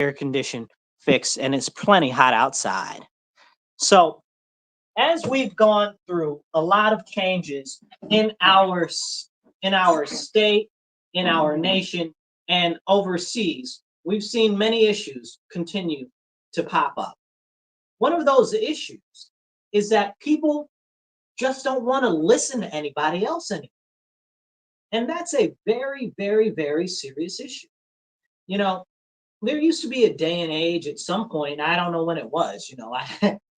air condition fixed and it's plenty hot outside. So as we've gone through a lot of changes in our state, in our nation, and overseas, we've seen many issues continue to pop up. One of those issues is that people just don't want to listen to anybody else anymore. And that's a very, very, very serious issue. You know, there used to be a day and age at some point, I don't know when it was,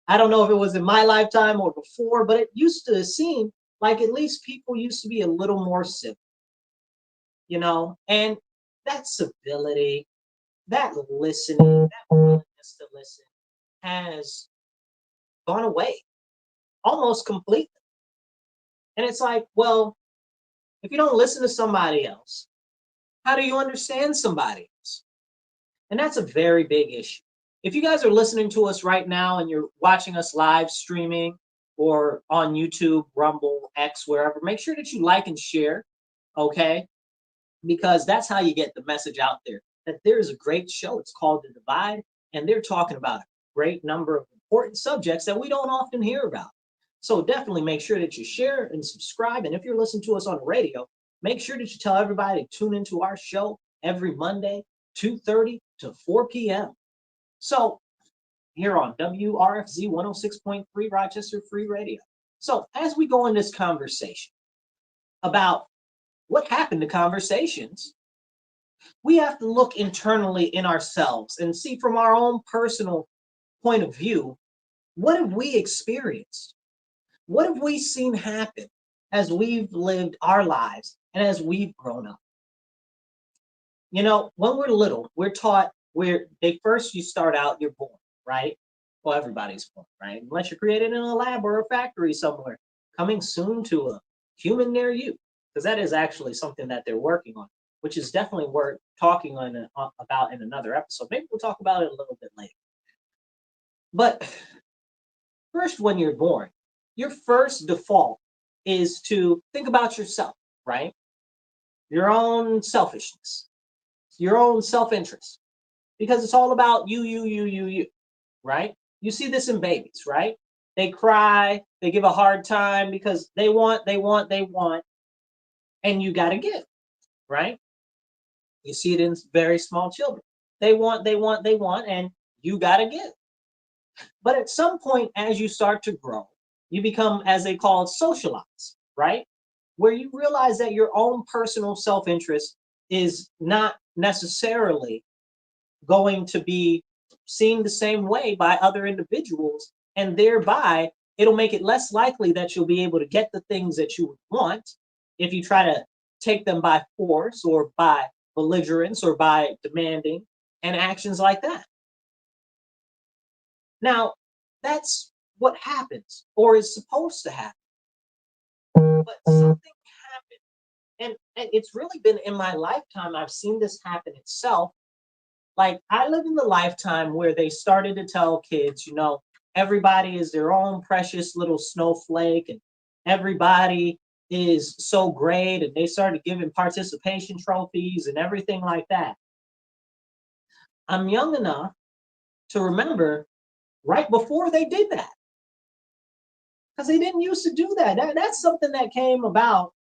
I don't know if it was in my lifetime or before, but it used to seem like at least people used to be a little more civil, and that civility, that listening, that willingness to listen has gone away almost completely. And it's like, well, if you don't listen to somebody else, how do you understand somebody else? And that's a very big issue. If you guys are listening to us right now and you're watching us live streaming or on YouTube, Rumble, X, wherever, make sure that you like and share, okay? Because that's how you get the message out there, that there is a great show. It's called The Divide, and they're talking about a great number of important subjects that we don't often hear about. So definitely make sure that you share and subscribe. And if you're listening to us on the radio, make sure that you tell everybody to tune into our show every Monday, 2:30 to 4 p.m. So here on WRFZ 106.3 Rochester Free Radio. So as we go in this conversation about what happened to conversations, we have to look internally in ourselves and see from our own personal point of view, what have we experienced? What have we seen happen as we've lived our lives and as we've grown up? When we're little, we're taught you start out, you're born, right? Well, everybody's born, right? Unless you're created in a lab or a factory somewhere, coming soon to a human near you, because that is actually something that they're working on, which is definitely worth talking about in another episode. Maybe we'll talk about it a little bit later. But first, when you're born, your first default is to think about yourself, right? Your own selfishness, your own self-interest, because it's all about you, right? You see this in babies, right? They cry, they give a hard time because they want, and you got to give, right? You see it in very small children. They want, and you got to give. But at some point, as you start to grow, you become, as they call it, socialized, right? Where you realize that your own personal self-interest is not necessarily going to be seen the same way by other individuals, and thereby it'll make it less likely that you'll be able to get the things that you want if you try to take them by force or by belligerence or by demanding and actions like that. Now, that's what happens or is supposed to happen. But something happened, and it's really been in my lifetime, I've seen this happen itself. Like, I live in the lifetime where they started to tell kids, everybody is their own precious little snowflake, and everybody is so great, and they started giving participation trophies and everything like that. I'm young enough to remember right before they did that, because they didn't used to do that. That's something that came about,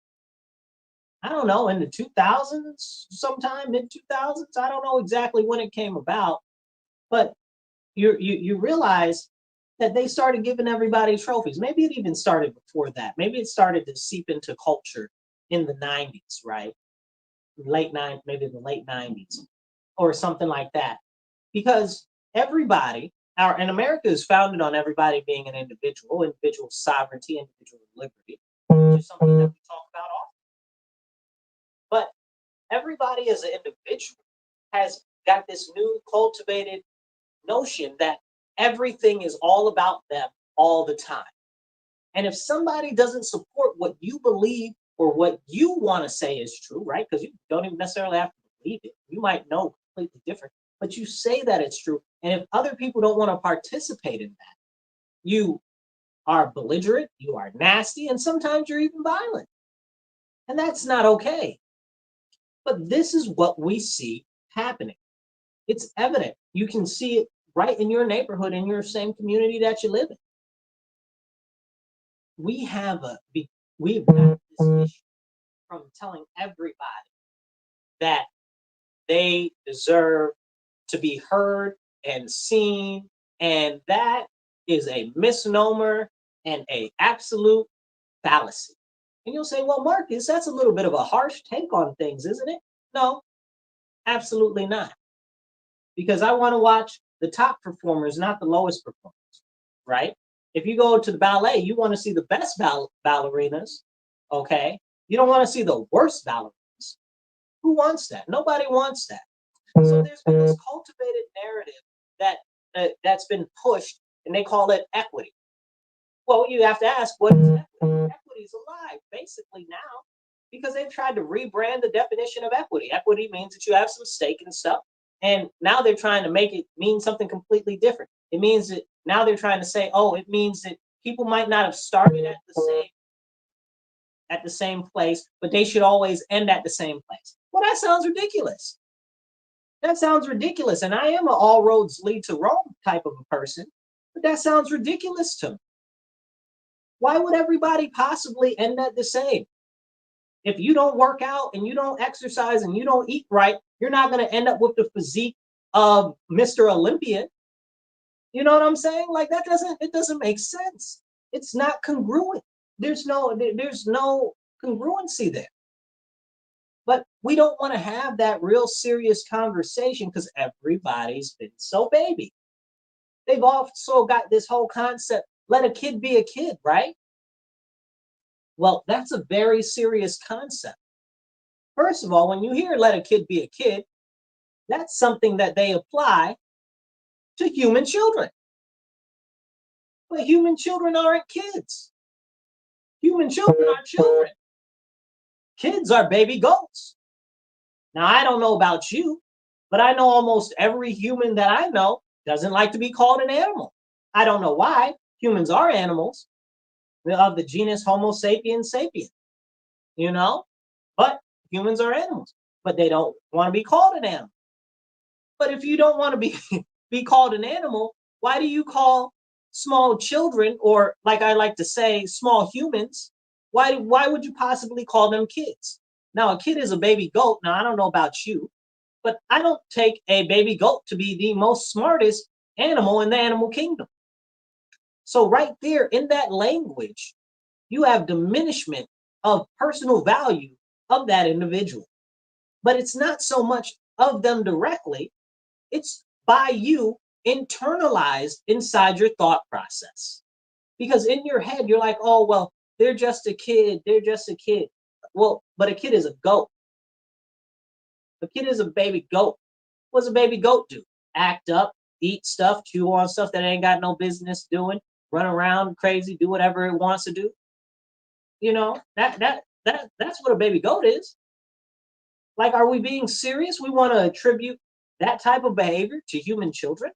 I don't know, in the 2000s, sometime mid-2000s. I don't know exactly when it came about, but you realize that they started giving everybody trophies. Maybe it even started before that. Maybe it started to seep into culture in the 90s, right? Maybe the late 90s or something like that. Because everybody, and America is founded on everybody being an individual sovereignty, individual liberty, which is something that we talk about often. But everybody as an individual has got this new cultivated notion that everything is all about them all the time. And if somebody doesn't support what you believe or what you want to say is true, right? Because you don't even necessarily have to believe it. You might know completely different, but you say that it's true. And if other people don't want to participate in that, you are belligerent, you are nasty, and sometimes you're even violent. And that's not okay. But this is what we see happening. It's evident. You can see it right in your neighborhood, in your same community that you live in. We've got this issue from telling everybody that they deserve to be heard and seen, and that is a misnomer and a absolute fallacy. And you'll say, well, Marcus, that's a little bit of a harsh take on things, isn't it? No, absolutely not. Because I want to watch the top performers, not the lowest performers, right? If you go to the ballet, you want to see the best ballerinas, okay? You don't want to see the worst ballerinas. Who wants that? Nobody wants that. So there's been this cultivated narrative that's been pushed, and they call it equity. Well, you have to ask, what is equity? Equity is alive, basically now, because they've tried to rebrand the definition of equity. Equity means that you have some stake in stuff, and now they're trying to make it mean something completely different. It means that now they're trying to say, oh, it means that people might not have started at the same place, but they should always end at the same place. Well, that sounds ridiculous. That sounds ridiculous. And I am an all roads lead to Rome type of a person, but that sounds ridiculous to me. Why would everybody possibly end at the same? If you don't work out and you don't exercise and you don't eat right, you're not going to end up with the physique of Mr. Olympia. You know what I'm saying? Like it doesn't make sense. It's not congruent. There's no congruency there. But we don't want to have that real serious conversation because everybody's been so baby. They've also got this whole concept, let a kid be a kid, right? Well, that's a very serious concept. First of all, when you hear let a kid be a kid, that's something that they apply to human children. But human children aren't kids. Human children are children. Kids are baby goats. Now, I don't know about you, but I know almost every human that I know doesn't like to be called an animal. I don't know why. Humans are animals of the genus Homo sapiens sapiens, but humans are animals, but they don't want to be called an animal. But if you don't want to be called an animal, why do you call small children, or like I like to say, small humans, why would you possibly call them kids? Now, a kid is a baby goat. Now, I don't know about you, but I don't take a baby goat to be the most smartest animal in the animal kingdom. So right there in that language, you have diminishment of personal value of that individual. But it's not so much of them directly, it's by you internalized inside your thought process. Because in your head, you're like, oh, well, they're just a kid. They're just a kid. Well, but a kid is a goat. A kid is a baby goat. What does a baby goat do? Act up, eat stuff, chew on stuff that it ain't got no business doing, run around crazy, do whatever it wants to do. That's what a baby goat is. Like, are we being serious? We want to attribute that type of behavior to human children,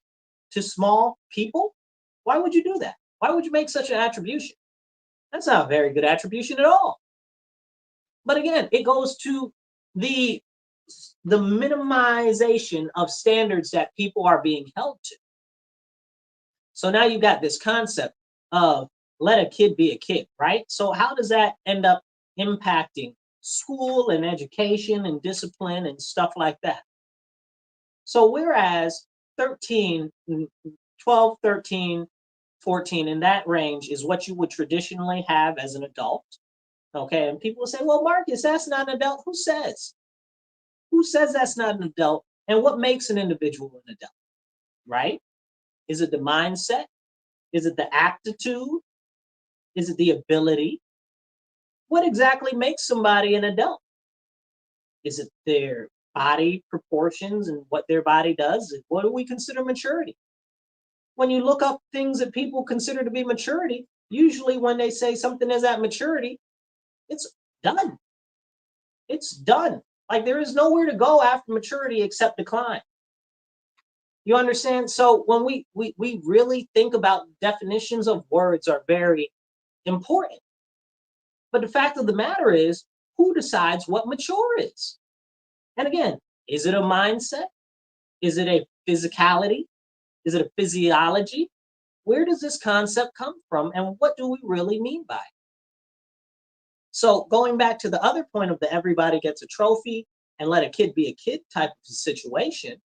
to small people? Why would you do that? Why would you make such an attribution? That's not a very good attribution at all. But again, it goes to the minimization of standards that people are being held to. So now you've got this concept of let a kid be a kid, right? So how does that end up impacting school and education and discipline and stuff like that? So whereas 13, 12, 13, 14, in that range is what you would traditionally have as an adult, okay? And people will say, well, Marcus, that's not an adult. Who says? Who says that's not an adult? And what makes an individual an adult, right? Is it the mindset? Is it the aptitude? Is it the ability? What exactly makes somebody an adult? Is it their body proportions and what their body does? What do we consider maturity? When you look up things that people consider to be maturity, usually when they say something is at maturity, it's done. It's done. Like there is nowhere to go after maturity except decline. You understand? So when we really think about definitions of words are very important. But the fact of the matter is, who decides what mature is? And again, is it a mindset? Is it a physicality? Is it a physiology? Where does this concept come from, and what do we really mean by it? So going back to the other point of the everybody gets a trophy and let a kid be a kid type of situation,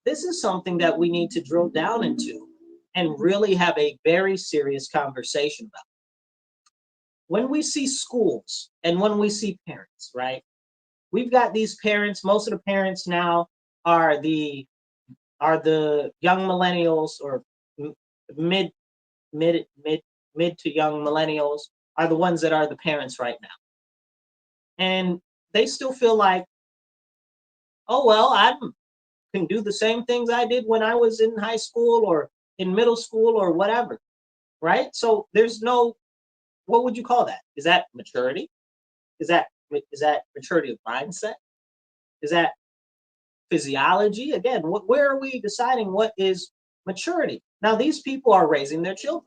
this is something that we need to drill down into and really have a very serious conversation about. When we see schools and when we see parents, right? We've got these parents, most of the parents now are the young millennials or mid mid to young millennials are the ones that are the parents right now. And they still feel like, oh well, I can do the same things I did when I was in high school or in middle school or whatever, right? So there's no, what would you call that? Is that maturity? Is that maturity of mindset? Is that physiology? Again, where are we deciding what is maturity? Now these people are raising their children.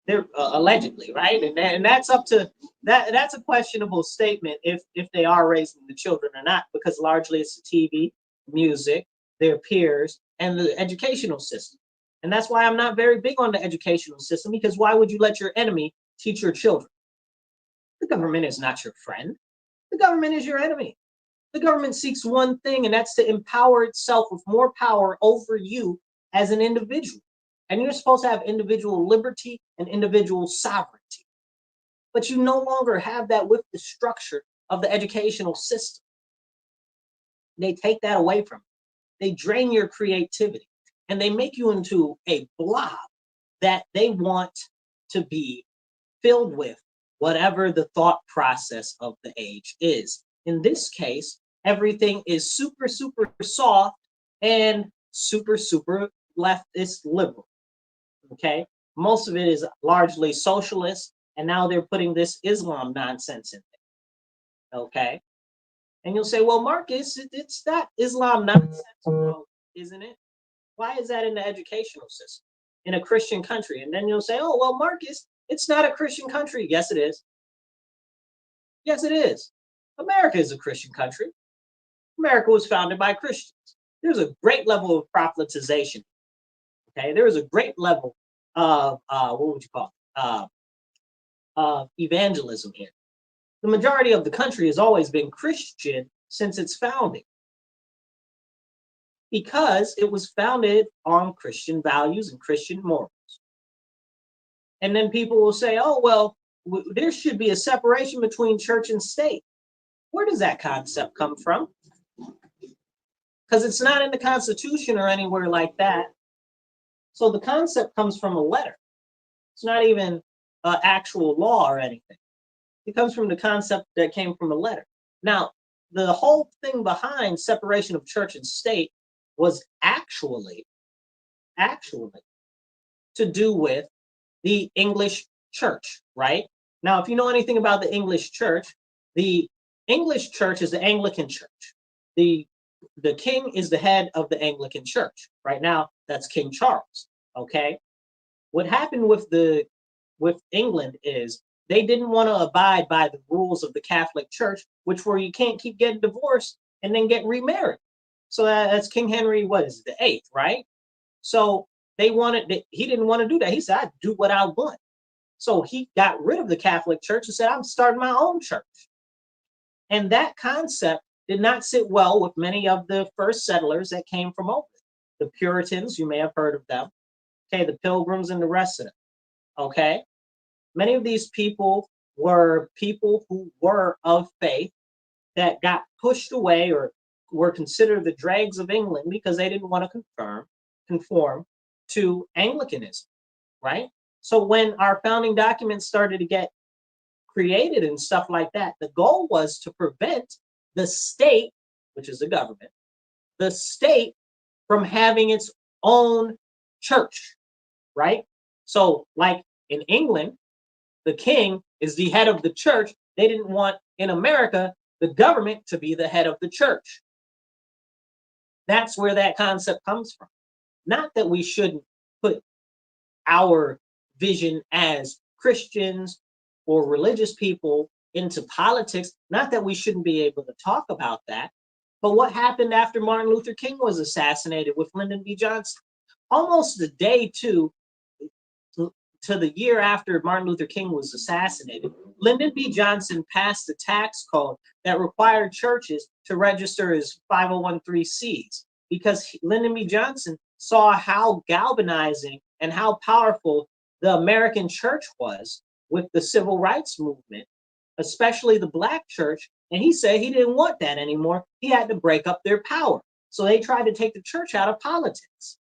They're allegedly, right? And that's up to that's a questionable statement if they are raising the children or not, because largely it's the TV, music, their peers, and the educational system. And that's why I'm not very big on the educational system, because why would you let your enemy teach your children? The government is not your friend. The government is your enemy. The government seeks one thing, and that's to empower itself with more power over you as an individual. And you're supposed to have individual liberty and individual sovereignty. But you no longer have that with the structure of the educational system. They take that away from you. They drain your creativity, and they make you into a blob that they want to be filled with whatever the thought process of the age is. In this case, everything is super, super soft and super, super leftist liberal. Okay, most of it is largely socialist, and now they're putting this Islam nonsense in there. Okay, and you'll say, well, Marcus, it's not Islam nonsense, well, isn't it? Why is that in the educational system in a Christian country? And then you'll say, oh, well, Marcus, it's not a Christian country. Yes, it is. Yes, it is. America is a Christian country. America was founded by Christians. There's a great level of prophetization. Okay, there is a great level of what would you call evangelism here. The majority of the country has always been Christian since its founding, because it was founded on Christian values and Christian morals. And then people will say, oh, well, there should be a separation between church and state. Where does that concept come from? Because it's not in the Constitution or anywhere like that. So the concept comes from a letter. It's not even actual law or anything. It comes from the concept that came from a letter. Now, the whole thing behind separation of church and state was actually to do with the English church, right? Now, if you know anything about the English church is the Anglican church. The king is the head of the Anglican church. Right now, that's King Charles. Okay. What happened with England is they didn't want to abide by the rules of the Catholic Church, which were you can't keep getting divorced and then get remarried. So that's King Henry, what is it, the eighth, right? So he didn't want to do that. He said, I do what I want. So he got rid of the Catholic Church and said, I'm starting my own church. And that concept did not sit well with many of the first settlers that came from over. The Puritans, you may have heard of them. Okay, the Pilgrims and the rest of them. Okay, many of these people were people who were of faith that got pushed away or were considered the dregs of England because they didn't want to conform to Anglicanism, right? So when our founding documents started to get created and stuff like that, the goal was to prevent the state, which is the government, the state from having its own church, right? So like in England, the king is the head of the church. They didn't want in America the government to be the head of the church. That's where that concept comes from. Not that we shouldn't put our vision as Christians or religious people into politics. Not that we shouldn't be able to talk about that. But what happened after Martin Luther King was assassinated with Lyndon B. Johnson? Almost the day to the year after Martin Luther King was assassinated, Lyndon B. Johnson passed a tax code that required churches to register as 501(c)(3)s because Lyndon B. Johnson saw how galvanizing and how powerful the American church was with the civil rights movement, especially the Black church. And he said he didn't want that anymore. He had to break up their power. So they tried to take the church out of politics,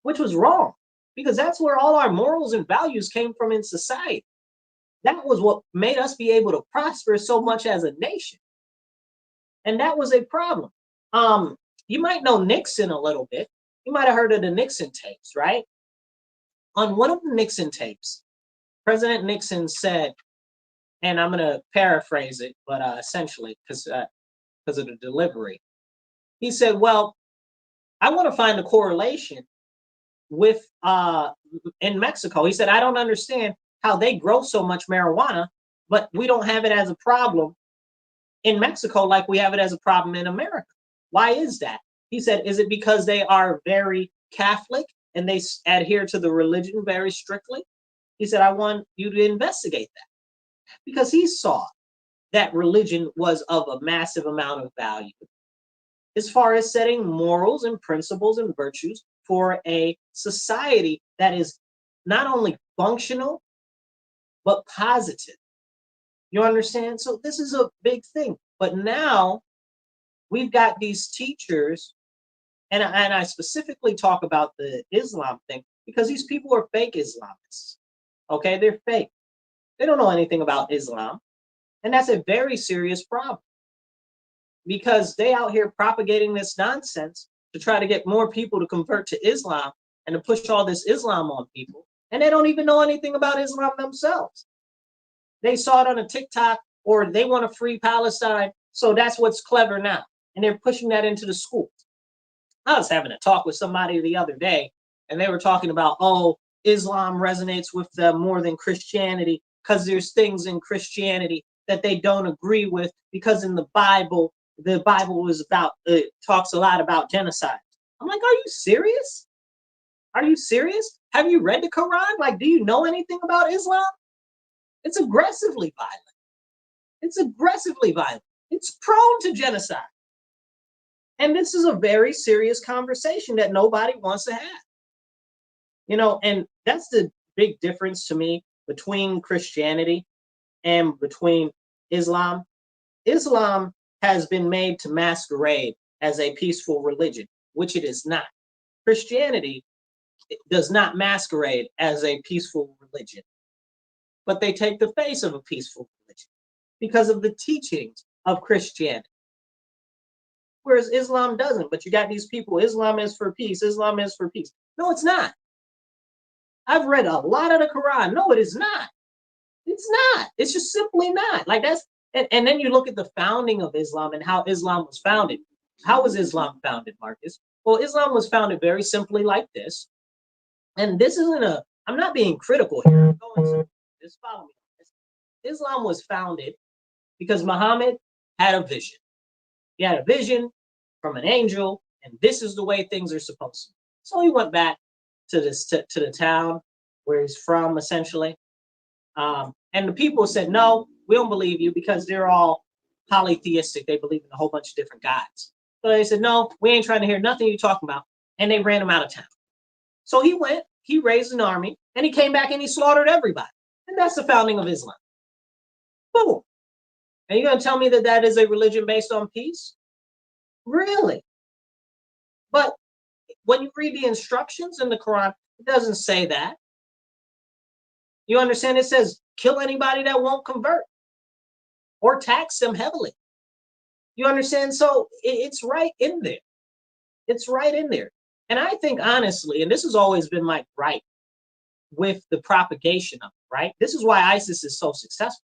which was wrong, because that's where all our morals and values came from in society. That was what made us be able to prosper so much as a nation. And that was a problem. You might know Nixon a little bit. You might have heard of the Nixon tapes, right? On one of the Nixon tapes, President Nixon said, and I'm going to paraphrase it, but essentially, because of the delivery, he said, well, I want to find a correlation with in Mexico. He said, I don't understand how they grow so much marijuana, but we don't have it as a problem in Mexico like we have it as a problem in America. Why is that? He said, is it because they are very Catholic and they adhere to the religion very strictly? He said, I want you to investigate that, because he saw that religion was of a massive amount of value as far as setting morals and principles and virtues for a society that is not only functional, but positive. You understand? So this is a big thing. But now we've got these teachers, and I specifically talk about the Islam thing because these people are fake Islamists. Okay, they're fake. They don't know anything about Islam. And that's a very serious problem, because they out here propagating this nonsense to try to get more people to convert to Islam and to push all this Islam on people. And they don't even know anything about Islam themselves. They saw it on a TikTok, or they want to free Palestine. So that's what's clever now. And they're pushing that into the schools. I was having a talk with somebody the other day, and they were talking about, oh, Islam resonates with them more than Christianity because there's things in Christianity that they don't agree with, because in the Bible was about, talks a lot about genocide. I'm like, are you serious? Are you serious? Have you read the Quran? Like, do you know anything about Islam? It's aggressively violent. It's aggressively violent. It's prone to genocide. And this is a very serious conversation that nobody wants to have. You know, and that's the big difference to me between Christianity and between Islam. Islam has been made to masquerade as a peaceful religion, which it is not. Christianity does not masquerade as a peaceful religion, but they take the face of a peaceful religion because of the teachings of Christianity. Whereas Islam doesn't. But you got these people, Islam is for peace, Islam is for peace. No, it's not. I've read a lot of the Quran. No, it is not. It's not. It's just simply not. Like that's, and then you look at the founding of Islam and how Islam was founded. How was Islam founded, Marcus? Well, Islam was founded very simply like this. And this isn't a, I'm not being critical here. I'm going somewhere. Just follow me. Islam was founded because Muhammad had a vision. He had a vision from an angel, and this is the way things are supposed to be. So he went back to this to the town where he's from, essentially. And the people said, no, we don't believe you, because they're all polytheistic. They believe in a whole bunch of different gods. So they said, no, we ain't trying to hear nothing you're talking about. And they ran him out of town. So he went, he raised an army, and he came back and he slaughtered everybody. And that's the founding of Islam. Boom. And you're going to tell me that that is a religion based on peace? Really? But when you read the instructions in the Quran, it doesn't say that. You understand? It says, kill anybody that won't convert or tax them heavily. You understand? So it's right in there. It's right in there. And I think, honestly, and this has always been my gripe with the propagation of it, right? This is why ISIS is so successful.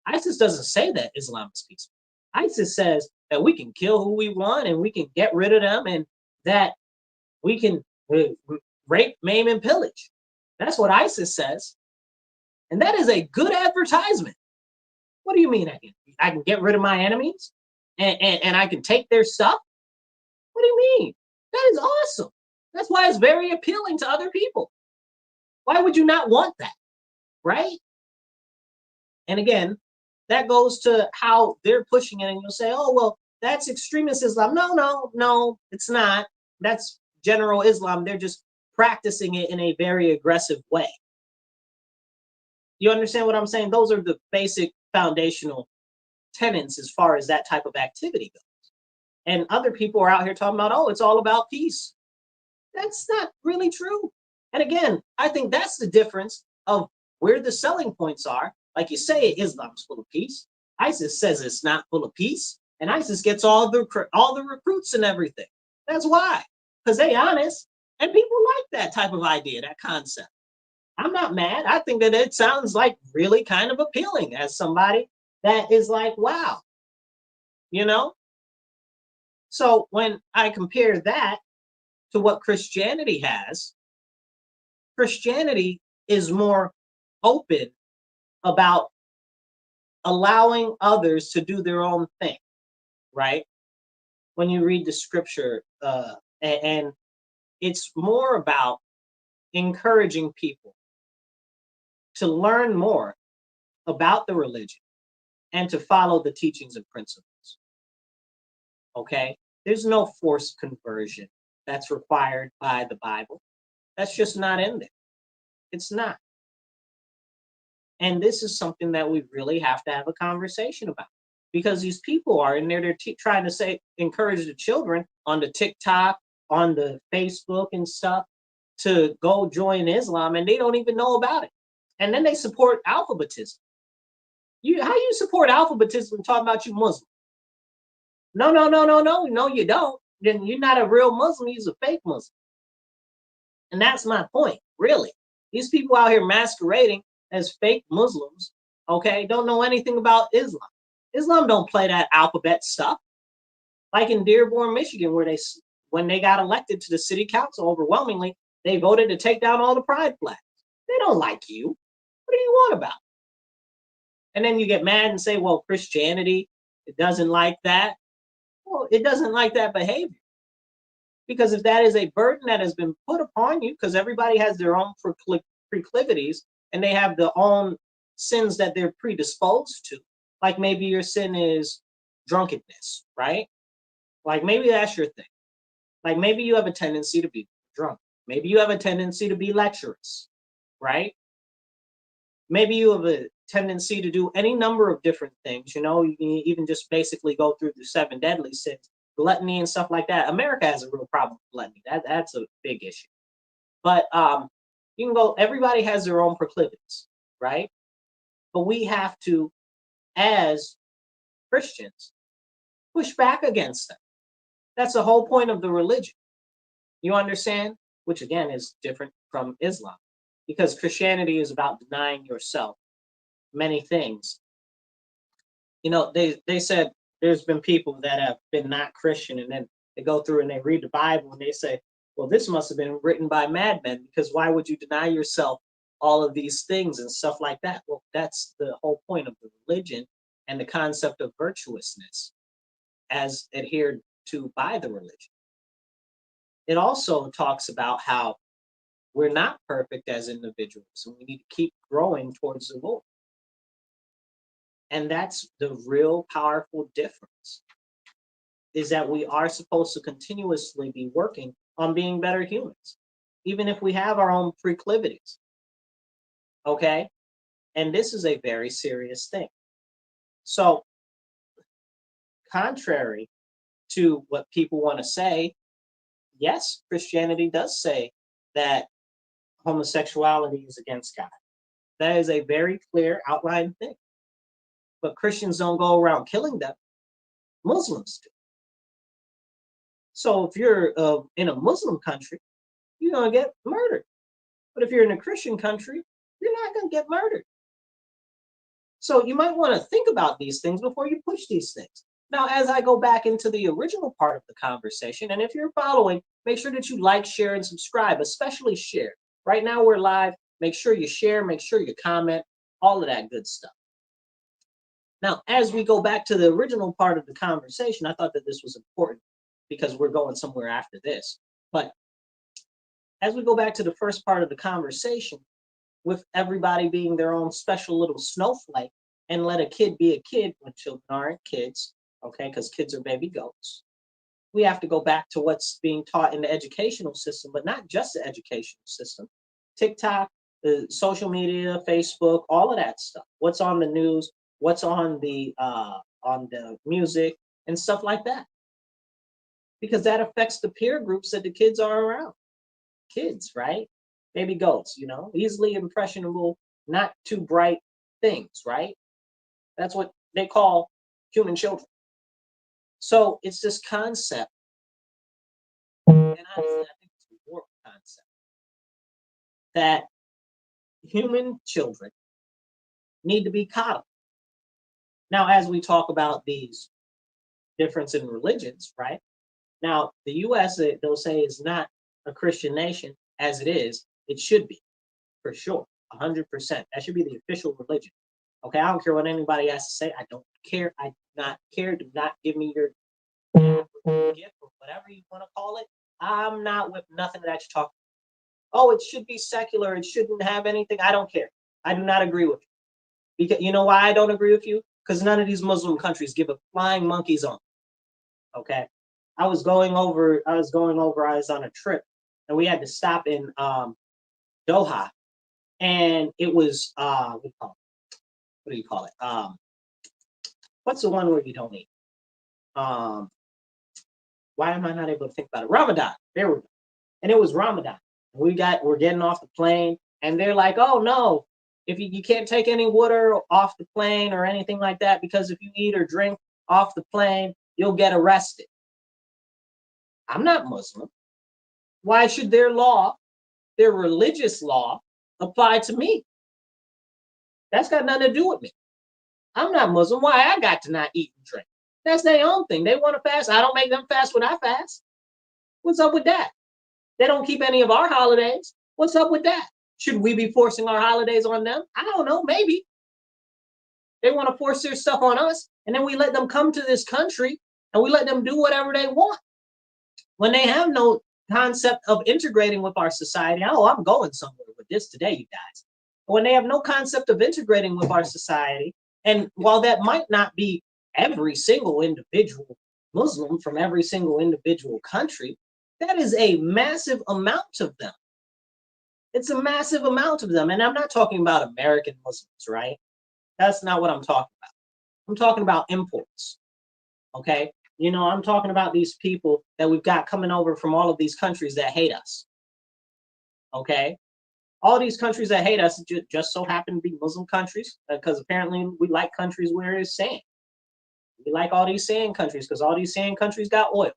ISIS doesn't say that Islam is peaceful. ISIS says that we can kill who we want and we can get rid of them, and that we can rape, maim, and pillage. That's what ISIS says. And that is a good advertisement. What do you mean I can get rid of my enemies? and I can take their stuff? What do you mean? That is awesome. That's why it's very appealing to other people. Why would you not want that? Right? And again, that goes to how they're pushing it. And you'll say, oh, well, that's extremist Islam. No, it's not. That's general Islam. They're just practicing it in a very aggressive way. You understand what I'm saying? Those are the basic foundational tenets as far as that type of activity goes. And other people are out here talking about, oh, it's all about peace. That's not really true. And again, I think that's the difference of where the selling points are. Like you say, Islam's full of peace. ISIS says it's not full of peace, and ISIS gets all the recruits and everything. That's why, because they honest, and people like that type of idea, that concept. I'm not mad. I think that it sounds like really kind of appealing as somebody that is like, wow, you know? So when I compare that to what Christianity has, Christianity is more open about allowing others to do their own thing, right? When you read the scripture, and it's more about encouraging people to learn more about the religion and to follow the teachings and principles. Okay? There's no forced conversion that's required by the Bible. That's just not in there. It's not. And this is something that we really have to have a conversation about, because these people are in there, they're trying to encourage the children on the TikTok, on the Facebook and stuff to go join Islam, and they don't even know about it. And then they support alphabetism. How you support alphabetism and talk about you Muslim? No, you don't. Then you're not a real Muslim, you're a fake Muslim. And that's my point, really. These people out here masquerading as fake Muslims, okay, don't know anything about Islam. Islam don't play that alphabet stuff. Like in Dearborn, Michigan, where when they got elected to the city council overwhelmingly, they voted to take down all the pride flags. They don't like you. What do you want about it? And then you get mad and say, well, Christianity, it doesn't like that. Well, it doesn't like that behavior. Because if that is a burden that has been put upon you, because everybody has their own proclivities and they have their own sins that they're predisposed to. Like maybe your sin is drunkenness, right? Like maybe that's your thing. Like maybe you have a tendency to be drunk. Maybe you have a tendency to be lecherous, right? Maybe you have a tendency to do any number of different things. You know, you can even just basically go through the 7 deadly sins, gluttony and stuff like that. America has a real problem with gluttony. That's a big issue. But you can go, everybody has their own proclivities, right? But we have to, as Christians, push back against them. That's the whole point of the religion. You understand? Which again is different from Islam, because Christianity is about denying yourself many things. You know, they said there's been people that have been not Christian, and then they go through and they read the Bible and they say, well, this must have been written by madmen, because why would you deny yourself all of these things and stuff like that? Well, that's the whole point of the religion and the concept of virtuousness as adhered to by the religion. It also talks about how we're not perfect as individuals and we need to keep growing towards the Lord. And that's the real powerful difference, is that we are supposed to continuously be working on being better humans, even if we have our own proclivities. Okay? And this is a very serious thing. So, contrary to what people want to say, yes, Christianity does say that homosexuality is against God. That is a very clear outlined thing. But Christians don't go around killing them. Muslims do. So if you're in a Muslim country, you're going to get murdered. But if you're in a Christian country, you're not going to get murdered. So you might want to think about these things before you push these things. Now, as I go back into the original part of the conversation, and if you're following, make sure that you like, share, and subscribe, especially share. Right now we're live. Make sure you share, make sure you comment, all of that good stuff. Now, as we go back to the original part of the conversation, I thought that this was important because we're going somewhere after this. But as we go back to the first part of the conversation, with everybody being their own special little snowflake, and let a kid be a kid when children aren't kids, okay, because kids are baby goats. We have to go back to what's being taught in the educational system, but not just the educational system. TikTok, the social media, Facebook, all of that stuff. What's on the news? What's on the music and stuff like that? Because that affects the peer groups that the kids are around. Kids, right? Baby goats, easily impressionable, not too bright things, right? That's what they call human children. So it's this concept, and honestly, I think it's a warped concept, that human children need to be coddled. Now, as we talk about these difference in religions, right? Now, the U.S., they'll say, is not a Christian nation as it is. It should be, for sure, 100%. That should be the official religion. Okay, I don't care what anybody has to say. I don't care. I do not care. Do not give me your gift or whatever you want to call it. I'm not with nothing that you're talking about. Oh, it should be secular. It shouldn't have anything. I don't care. I do not agree with you. Because you know why I don't agree with you? Because none of these Muslim countries give a flying monkeys on. Okay, I was on a trip, and we had to stop in Doha, and it was what do you call it? What's the one where you don't eat? Why am I not able to think about it? Ramadan. There we go. And it was Ramadan. We're getting off the plane, and they're like, "Oh no, if you can't take any water off the plane or anything like that, because if you eat or drink off the plane, you'll get arrested." I'm not Muslim. Why should their law, their religious law, apply to me? That's got nothing to do with me. I'm not Muslim. Why I got to not eat and drink? That's their own thing. They want to fast. I don't make them fast when I fast. What's up with that? They don't keep any of our holidays. What's up with that? Should we be forcing our holidays on them? I don't know. Maybe. They want to force their stuff on us, and then we let them come to this country, and we let them do whatever they want. When they have no concept of integrating with our society, oh, I'm going somewhere with this today, you guys. When they have no concept of integrating with our society, and while that might not be every single individual Muslim from every single individual country, that is a massive amount of them. It's a massive amount of them. And I'm not talking about American Muslims, right? That's not what I'm talking about. I'm talking about imports. Okay? I'm talking about these people that we've got coming over from all of these countries that hate us. Okay? All these countries that hate us just so happen to be Muslim countries, because apparently we like countries where it's sand. We like all these sand countries because all these sand countries got oil.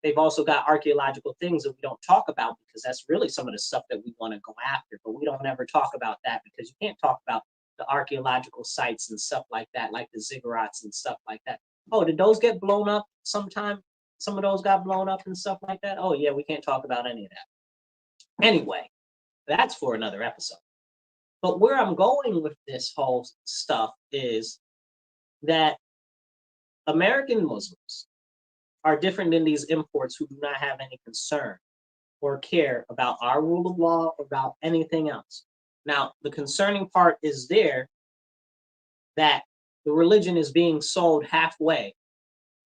They've also got archaeological things that we don't talk about, because that's really some of the stuff that we want to go after, but we don't ever talk about that, because you can't talk about the archaeological sites and stuff like that, like the ziggurats and stuff like that. Oh, did those get blown up sometime? Some of those got blown up and stuff like that? Oh, yeah, we can't talk about any of that. Anyway, that's for another episode. But where I'm going with this whole stuff is that American Muslims are different than these imports who do not have any concern or care about our rule of law or about anything else. Now, the concerning part is there that the religion is being sold halfway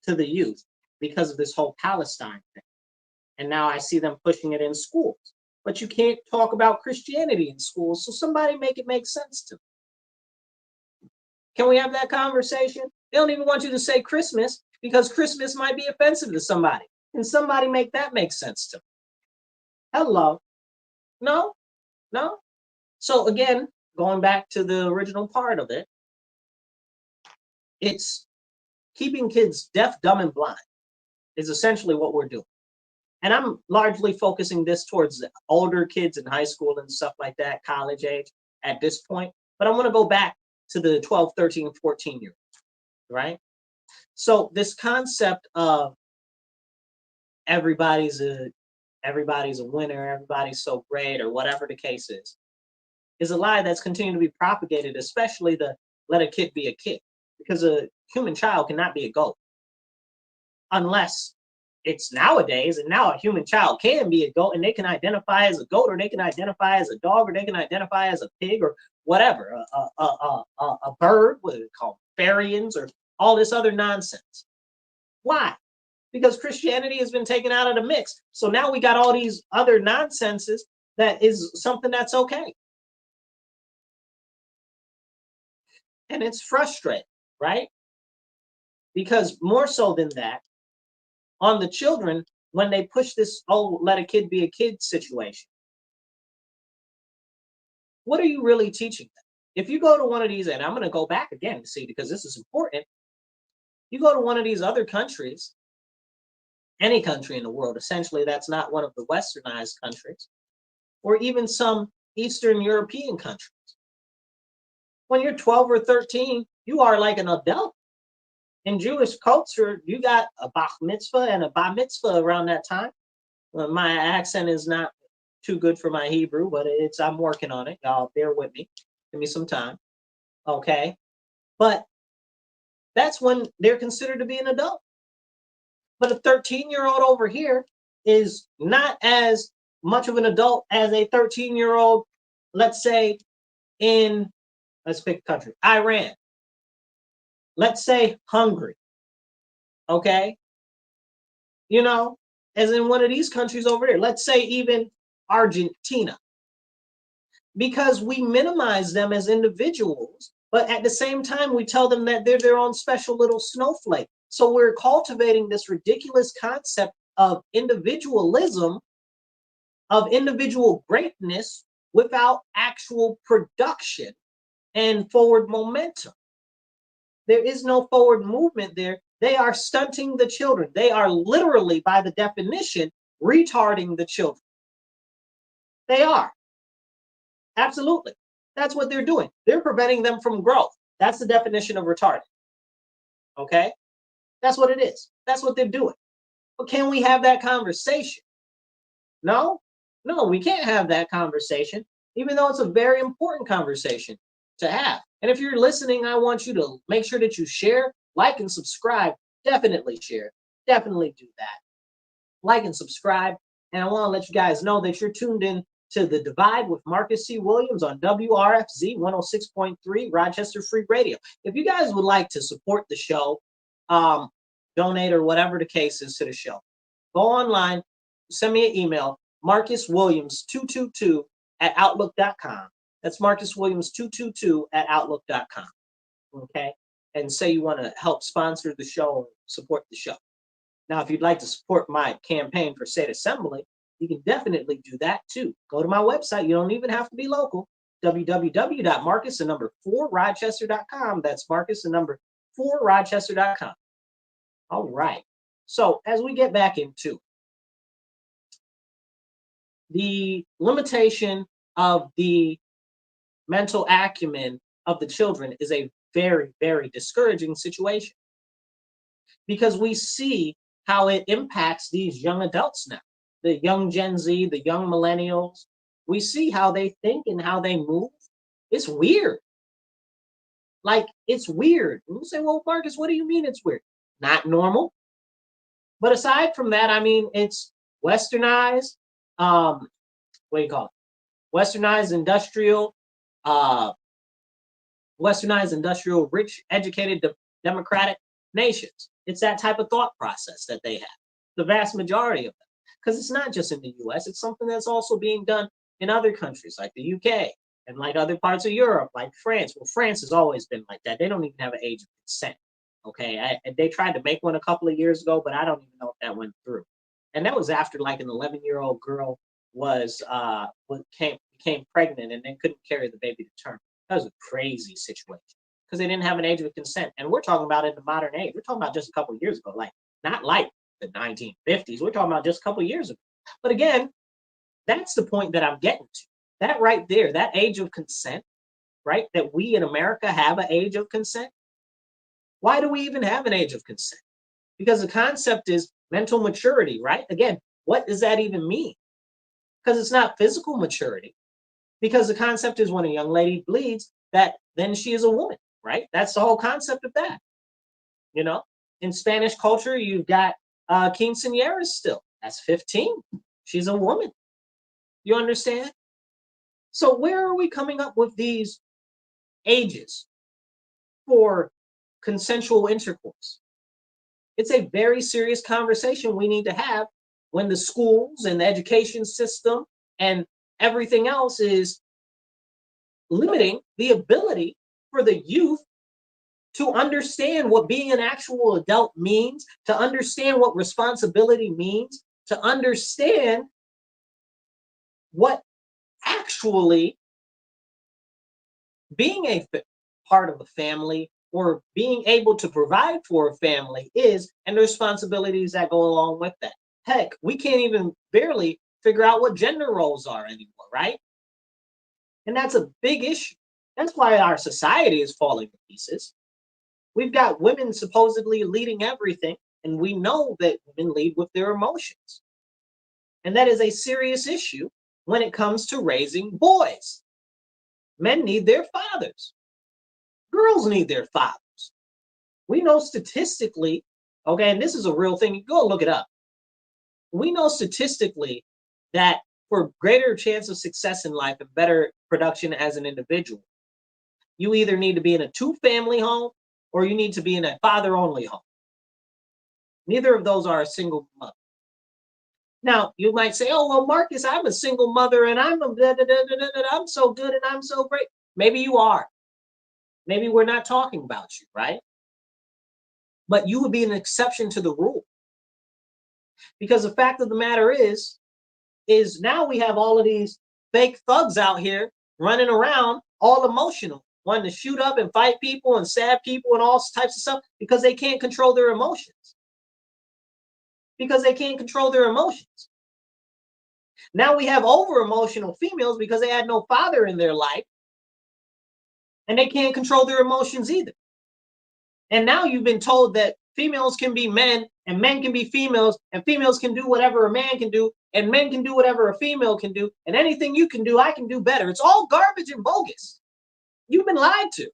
to the youth because of this whole Palestine thing. And now I see them pushing it in schools. But you can't talk about Christianity in schools, so somebody make it make sense to them. Can we have that conversation? They don't even want you to say Christmas because Christmas might be offensive to somebody. Can somebody make that make sense to them? Hello? No? No? So again, going back to the original part of it, it's keeping kids deaf, dumb, and blind is essentially what we're doing. And I'm largely focusing this towards the older kids in high school and stuff like that, college age at this point. But I want to go back to the 12, 13, 14-year-olds, right? So this concept of everybody's a winner, everybody's so great, or whatever the case is a lie that's continuing to be propagated, especially the let a kid be a kid, because a human child cannot be a goat unless it's nowadays, and now a human child can be a goat, and they can identify as a goat, or they can identify as a dog, or they can identify as a pig, or whatever, a bird, what is it called, farians, or all this other nonsense. Why? Because Christianity has been taken out of the mix. So now we got all these other nonsenses that is something that's okay. And it's frustrating, right? Because more so than that, on the children, when they push this, oh, let a kid be a kid situation, what are you really teaching them? If you go to one of these, and I'm going to go back again to see, because this is important, you go to one of these other countries, any country in the world, essentially, that's not one of the westernized countries, or even some Eastern European countries. When you're 12 or 13, you are like an adult. In Jewish culture, you got a bach mitzvah and a bar mitzvah around that time. My accent is not too good for my Hebrew, but I'm working on it. Y'all bear with me. Give me some time. Okay. But that's when they're considered to be an adult. But a 13-year-old over here is not as much of an adult as a 13-year-old, let's say, in, let's pick a country, Iran. Let's say Hungary. Okay. You know, as in one of these countries over there. Let's say even Argentina. Because we minimize them as individuals, but at the same time, we tell them that they're their own special little snowflake. So we're cultivating this ridiculous concept of individualism, of individual greatness, without actual production and forward momentum. There is no forward movement there. They are stunting the children. They are literally, by the definition, retarding the children. They are. Absolutely. That's what they're doing. They're preventing them from growth. That's the definition of retarded. Okay? That's what it is. That's what they're doing. But can we have that conversation? No? No, we can't have that conversation, even though it's a very important conversation to have. And if you're listening, I want you to make sure that you share, like, and subscribe. Definitely share. Definitely do that. Like and subscribe. And I want to let you guys know that you're tuned in to The Divide with Marcus C. Williams on WRFZ 106.3 Rochester Free Radio. If you guys would like to support the show, donate, or whatever the case is to the show, go online, send me an email, marcuswilliams222 at outlook.com. That's marcuswilliams222 at outlook.com. Okay? And say you want to help sponsor the show or support the show. Now, if you'd like to support my campaign for State Assembly, you can definitely do that too. Go to my website. You don't even have to be local. www.marcus4rochester.com. That's Marcus4rochester.com. All right. So as we get back into the limitation of the mental acumen of the children is a very, very discouraging situation, because we see how it impacts these young adults now, the young Gen Z, the young millennials. We see how they think and how they move. It's weird. Like, it's weird. And you say, well, Marcus, what do you mean it's weird? Not normal. But aside from that, I mean, it's westernized, what do you call it? Westernized industrial, rich, educated, democratic nations. It's that type of thought process that they have, the vast majority of them. Because it's not just in the US, it's something that's also being done in other countries like the UK and like other parts of Europe, like France. Well, France has always been like that. They don't even have an age of consent. Okay, they tried to make one a couple of years ago, but I don't even know if that went through. And that was after like an 11-year-old girl became pregnant and then couldn't carry the baby to term. That was a crazy situation because they didn't have an age of consent. And we're talking about in the modern age. We're talking about just a couple of years ago, like not like the 1950s. We're talking about just a couple of years ago. But again, that's the point that I'm getting to. That right there, that age of consent, right? That we in America have an age of consent. Why do we even have an age of consent? Because the concept is mental maturity, right? Again, what does that even mean? Because it's not physical maturity. Because the concept is when a young lady bleeds, that then she is a woman. right? That's the whole concept of that. You know, in Spanish culture, you've got quinceañeras still. That's 15. She's a woman. You understand? So where are we coming up with these ages for consensual intercourse? It's a very serious conversation we need to have when the schools and the education system and everything else is limiting the ability for the youth to understand what being an actual adult means, to understand what responsibility means, to understand what actually being a part of a family or being able to provide for a family is, and the responsibilities that go along with that. Heck, we can't even barely figure out what gender roles are anymore, right? And that's a big issue. That's why our society is falling to pieces. We've got women supposedly leading everything, and we know that women lead with their emotions. And that is a serious issue when it comes to raising boys. Men need their fathers. Girls need their fathers. We know statistically, okay, and this is a real thing. You go look it up. We know statistically that for greater chance of success in life and better production as an individual, you either need to be in a two-family home or you need to be in a father-only home. Neither of those are a single mother. Now, you might say, oh, well, Marcus, I'm a single mother and I'm so good and I'm so great. Maybe you are. Maybe we're not talking about you, right? But you would be an exception to the rule. Because the fact of the matter is now we have all of these fake thugs out here running around all emotional, wanting to shoot up and fight people and stab people and all types of stuff because they can't control their emotions. Because they can't control their emotions. Now we have over emotional females because they had no father in their life and they can't control their emotions either. And now you've been told that females can be men and men can be females and females can do whatever a man can do and men can do whatever a female can do and anything you can do, I can do better. It's all garbage and bogus. You've been lied to.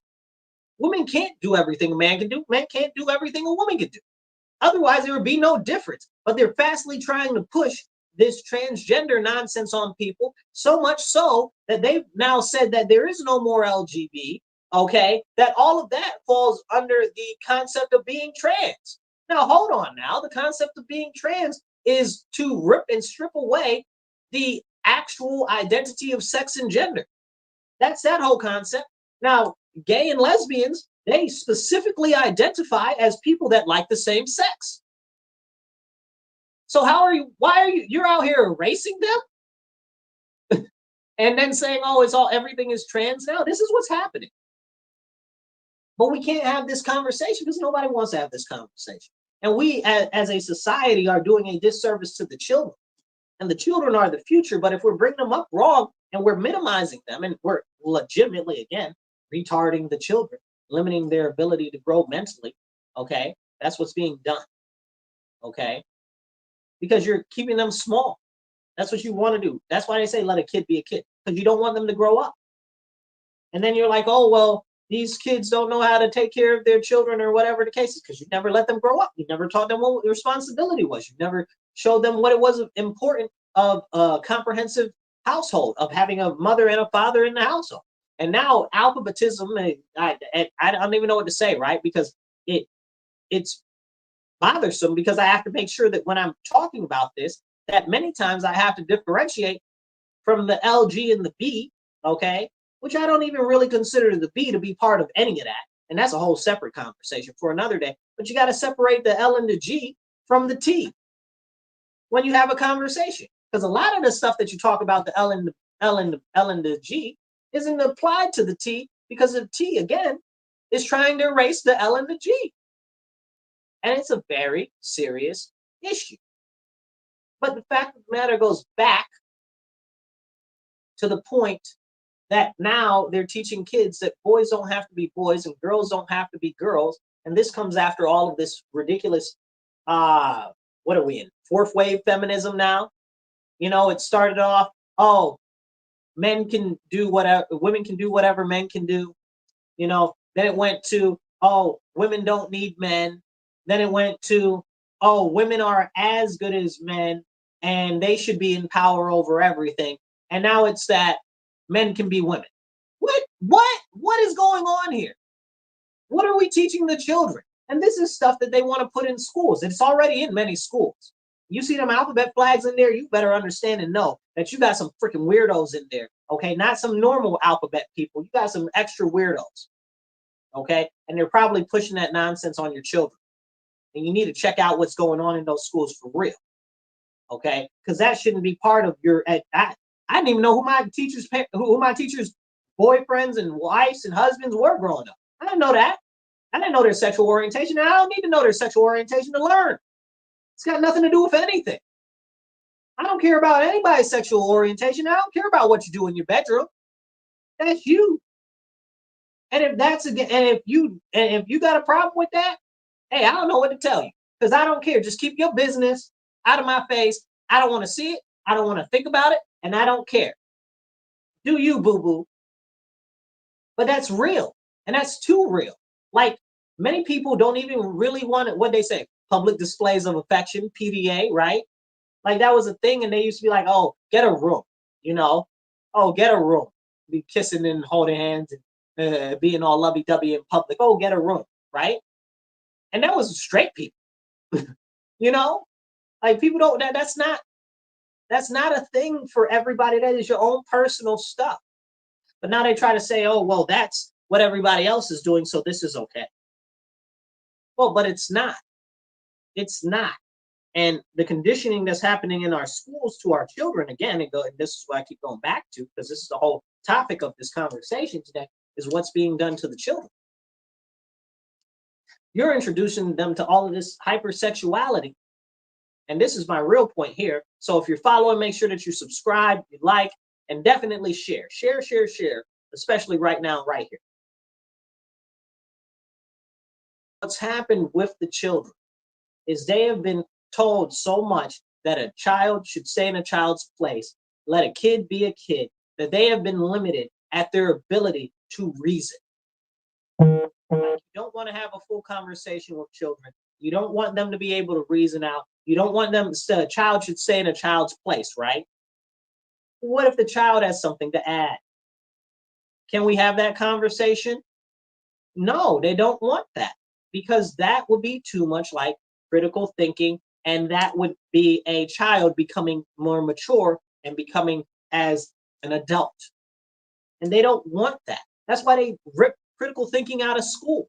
Women can't do everything a man can do. Men can't do everything a woman can do. Otherwise, there would be no difference. But they're fastly trying to push this transgender nonsense on people, so much so that they've now said that there is no more LGBT, okay? That all of that falls under the concept of being trans. Now, hold on now. The concept of being trans is to rip and strip away the actual identity of sex and gender. That's that whole concept. Now, gay and lesbians, they specifically identify as people that like the same sex. So why are you're out here erasing them? And then saying, oh, everything is trans now? This is what's happening. But we can't have this conversation because nobody wants to have this conversation. And we, as a society, are doing a disservice to the children. And the children are the future, but if we're bringing them up wrong and we're minimizing them and we're legitimately, again, retarding the children, limiting their ability to grow mentally, okay, that's what's being done, okay? Because you're keeping them small. That's what you want to do. That's why they say let a kid be a kid, because you don't want them to grow up. And then you're like, oh, well, these kids don't know how to take care of their children or whatever the case is, because you never let them grow up. You never taught them what responsibility was. You never showed them what it was important of a comprehensive household, of having a mother and a father in the household. And now alphabetism, I don't even know what to say, right? Because it's bothersome because I have to make sure that when I'm talking about this, that many times I have to differentiate from the LG and the B, okay? Which I don't even really consider the B to be part of any of that. And that's a whole separate conversation for another day. But you got to separate the L and the G from the T when you have a conversation. Because a lot of the stuff that you talk about, the L and the G, isn't applied to the T because the T, again, is trying to erase the L and the G. And it's a very serious issue. But the fact of the matter goes back to the point that now they're teaching kids that boys don't have to be boys and girls don't have to be girls. And this comes after all of this ridiculous, what are we in? Fourth wave feminism now? You know, it started off, oh, men can do whatever, women can do whatever men can do. You know, Then it went to, oh, women don't need men. Then it went to, oh, women are as good as men and they should be in power over everything. And now it's that men can be women. What is going on here? What are we teaching the children? And this is stuff that they want to put in schools. It's already in many schools. You see them alphabet flags in there, you better understand and know that you got some freaking weirdos in there, okay? Not some normal alphabet people. You got some extra weirdos, okay? And they're probably pushing that nonsense on your children. And you need to check out what's going on in those schools for real, okay? Because that shouldn't be part of your. I didn't even know who my teachers' boyfriends and wives and husbands were growing up. I didn't know that. I didn't know their sexual orientation, and I don't need to know their sexual orientation to learn. It's got nothing to do with anything. I don't care about anybody's sexual orientation. I don't care about what you do in your bedroom. That's you. And if that's again, and if you got a problem with that, hey, I don't know what to tell you because I don't care. Just keep your business out of my face. I don't want to see it. I don't want to think about it, and I don't care. Do you, boo boo? But that's real, and that's too real. Like many people don't even really want it. What they say, public displays of affection, PDA, right? Like that was a thing, and they used to be like, "Oh, get a room," you know? "Oh, get a room." Be kissing and holding hands and being all lovey-dovey in public. "Oh, get a room," right? And that was straight people, you know? Like people don't. That's not a thing for everybody. That is your own personal stuff. But now they try to say, "Oh, well, that's what everybody else is doing, so this is okay." Well, but it's not. It's not. And the conditioning that's happening in our schools to our children, again, and this is what I keep going back to, because this is the whole topic of this conversation today, is what's being done to the children. You're introducing them to all of this hypersexuality. And this is my real point here. So if you're following, make sure that you subscribe, you like, and definitely share. Share, especially right now, right here. What's happened with the children is they have been told so much that a child should stay in a child's place, let a kid be a kid, that they have been limited at their ability to reason. Like you don't want to have a full conversation with children. You don't want them to be able to reason out. You don't want them to, a child should stay in a child's place, right? What if the child has something to add? Can we have that conversation? No, they don't want that because that would be too much like critical thinking, and that would be a child becoming more mature and becoming as an adult. And they don't want that. That's why they rip critical thinking out of schools.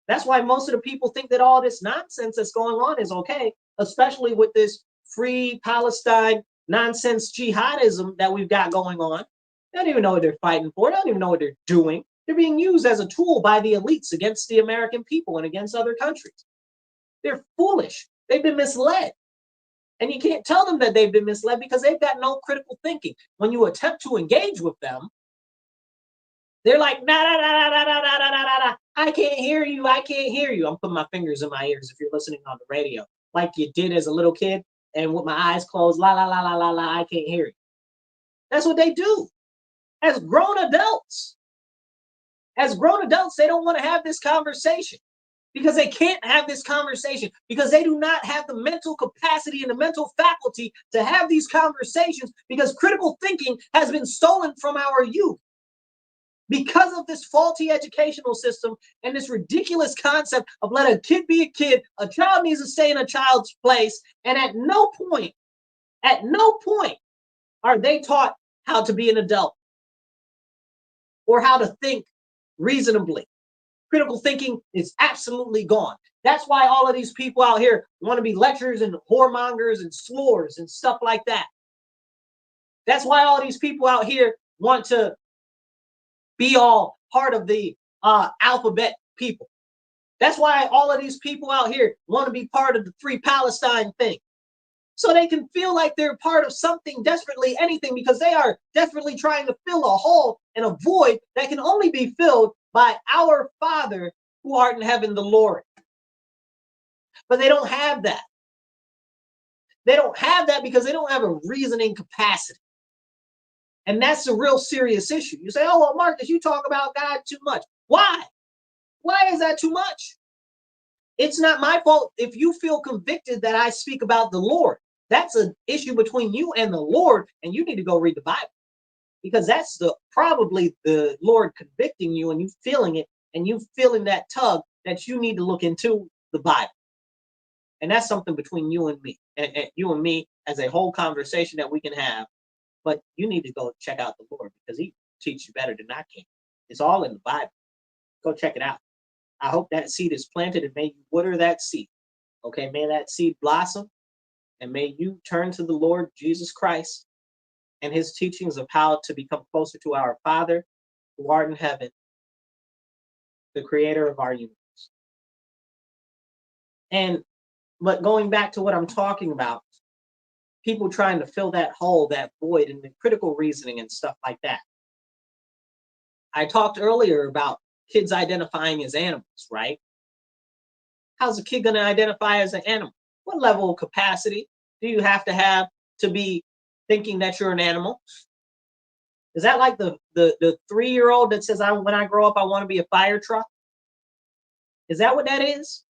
That's why most of the people think that all this nonsense that's going on is okay, especially with this free Palestine nonsense jihadism that we've got going on. They don't even know what they're fighting for. They don't even know what they're doing. They're being used as a tool by the elites against the American people and against other countries. They're foolish. They've been misled. And you can't tell them that they've been misled because they've got no critical thinking. When you attempt to engage with them, they're like, nah, nah, nah, nah, nah, nah, nah, nah, nah. I can't hear you. I can't hear you. I'm putting my fingers in my ears if you're listening on the radio, like you did as a little kid, and with my eyes closed, la, la, la, la, la, la, I can't hear you. That's what they do. As grown adults, they don't want to have this conversation because they can't have this conversation because they do not have the mental capacity and the mental faculty to have these conversations because critical thinking has been stolen from our youth. Because of this faulty educational system and this ridiculous concept of let a kid be a kid, a child needs to stay in a child's place, and at no point are they taught how to be an adult or how to think reasonably. Critical thinking is absolutely gone. That's why all of these people out here want to be lecturers and whoremongers and slurs and stuff like that. That's why all these people out here want to be all part of the alphabet people. That's why all of these people out here want to be part of the Free Palestine thing. So they can feel like they're part of something desperately, anything, because they are desperately trying to fill a hole and a void that can only be filled by our Father who art in heaven, the Lord. But they don't have that. They don't have that because they don't have a reasoning capacity. And that's a real serious issue. You say, oh, well, Marcus, you talk about God too much. Why? Why is that too much? It's not my fault if you feel convicted that I speak about the Lord. That's an issue between you and the Lord, and you need to go read the Bible, because that's probably the Lord convicting you, and you feeling it, and you feeling that tug that you need to look into the Bible. And that's something between you and me, and you and me as a whole conversation that we can have. But you need to go check out the Lord, because he teaches you better than I can. It's all in the Bible. Go check it out. I hope that seed is planted, and may you water that seed. Okay, may that seed blossom, and may you turn to the Lord Jesus Christ and his teachings of how to become closer to our Father who art in heaven, the creator of our universe. But going back to what I'm talking about, people trying to fill that hole, that void, and the critical reasoning and stuff like that. I talked earlier about kids identifying as animals, right? How's a kid going to identify as an animal? What level of capacity do you have to be thinking that you're an animal? Is that like the 3-year-old that says, when I grow up, I want to be a fire truck? Is that what that is?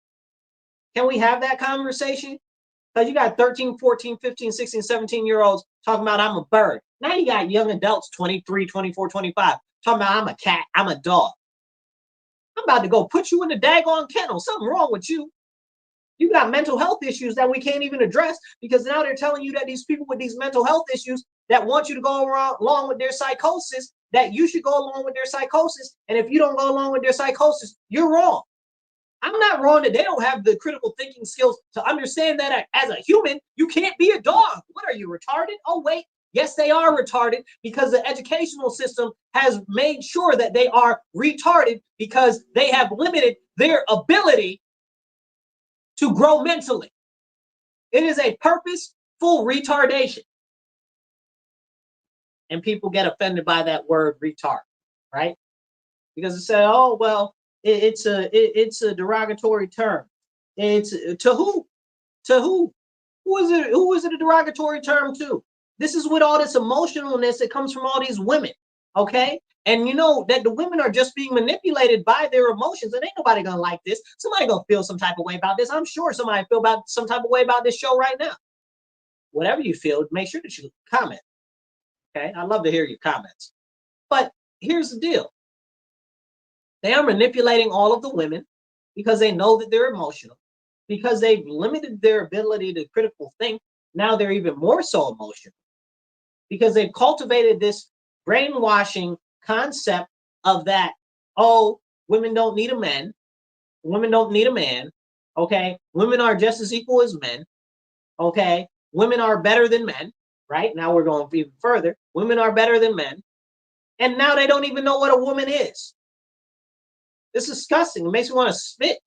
Can we have that conversation? Because you got 13, 14, 15, 16, 17-year-olds talking about I'm a bird. Now you got young adults, 23, 24, 25, talking about I'm a cat, I'm a dog. I'm about to go put you in the daggone kennel. Something wrong with you. You got mental health issues that we can't even address, because now they're telling you that these people with these mental health issues that want you to go along with their psychosis, that you should go along with their psychosis. And if you don't go along with their psychosis, you're wrong. I'm not wrong that they don't have the critical thinking skills to understand that as a human, you can't be a dog. What are you, retarded? Oh, wait. Yes, they are retarded, because the educational system has made sure that they are retarded, because they have limited their ability to grow mentally. It is a purposeful retardation. And people get offended by that word retard, right? Because they say, oh, well, it's a derogatory term. It's to who? To who? Who is it? Who is it a derogatory term to? This is with all this emotionalness that comes from all these women, okay? And you know that the women are just being manipulated by their emotions, and ain't nobody gonna like this. Somebody gonna feel some type of way about this. I'm sure somebody feel about some type of way about this show right now. Whatever you feel, make sure that you comment. Okay, I love to hear your comments. But here's the deal: they are manipulating all of the women because they know that they're emotional, because they've limited their ability to critical think. Now they're even more so emotional, because they've cultivated this brainwashing concept of that, oh, women don't need a man, women don't need a man, okay? Women are just as equal as men, okay? Women are better than men, right? Now we're going even further. Women are better than men. And now they don't even know what a woman is. It's disgusting. It makes me want to spit.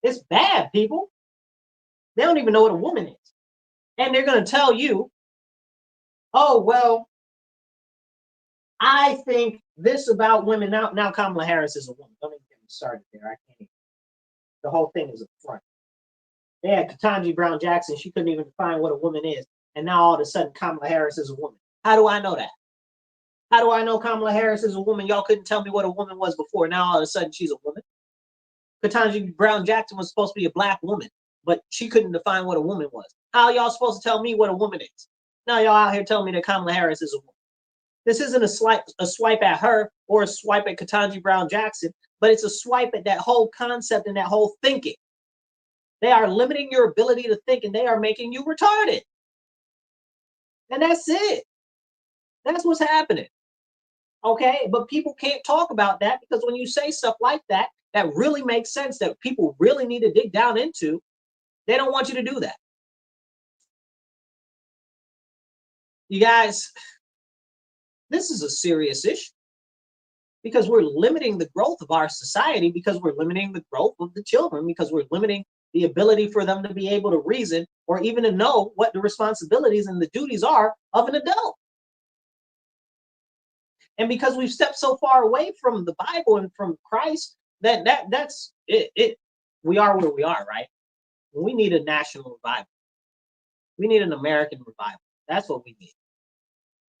It's bad, people. They don't even know what a woman is. And they're going to tell you, oh, well, I think this about women. Now Kamala Harris is a woman. Don't even get me started there. I can't even. The whole thing is a front. They had Ketanji Brown Jackson. She couldn't even define what a woman is. And now all of a sudden Kamala Harris is a woman. How do I know that? How do I know Kamala Harris is a woman? Y'all couldn't tell me what a woman was before. Now all of a sudden she's a woman. Ketanji Brown Jackson was supposed to be a black woman, but she couldn't define what a woman was. How y'all supposed to tell me what a woman is? Now y'all out here telling me that Kamala Harris is a woman. This isn't a swipe at her or a swipe at Ketanji Brown Jackson, but it's a swipe at that whole concept and that whole thinking. They are limiting your ability to think, and they are making you retarded. And that's it. That's what's happening. Okay, but people can't talk about that, because when you say stuff like that, that really makes sense, that people really need to dig down into, they don't want you to do that. You guys, this is a serious issue, because we're limiting the growth of our society, because we're limiting the growth of the children, because we're limiting the ability for them to be able to reason or even to know what the responsibilities and the duties are of an adult. And because we've stepped so far away from the Bible and from Christ, that's it. We are where we are, right? We need a national revival. We need an American revival. That's what we need.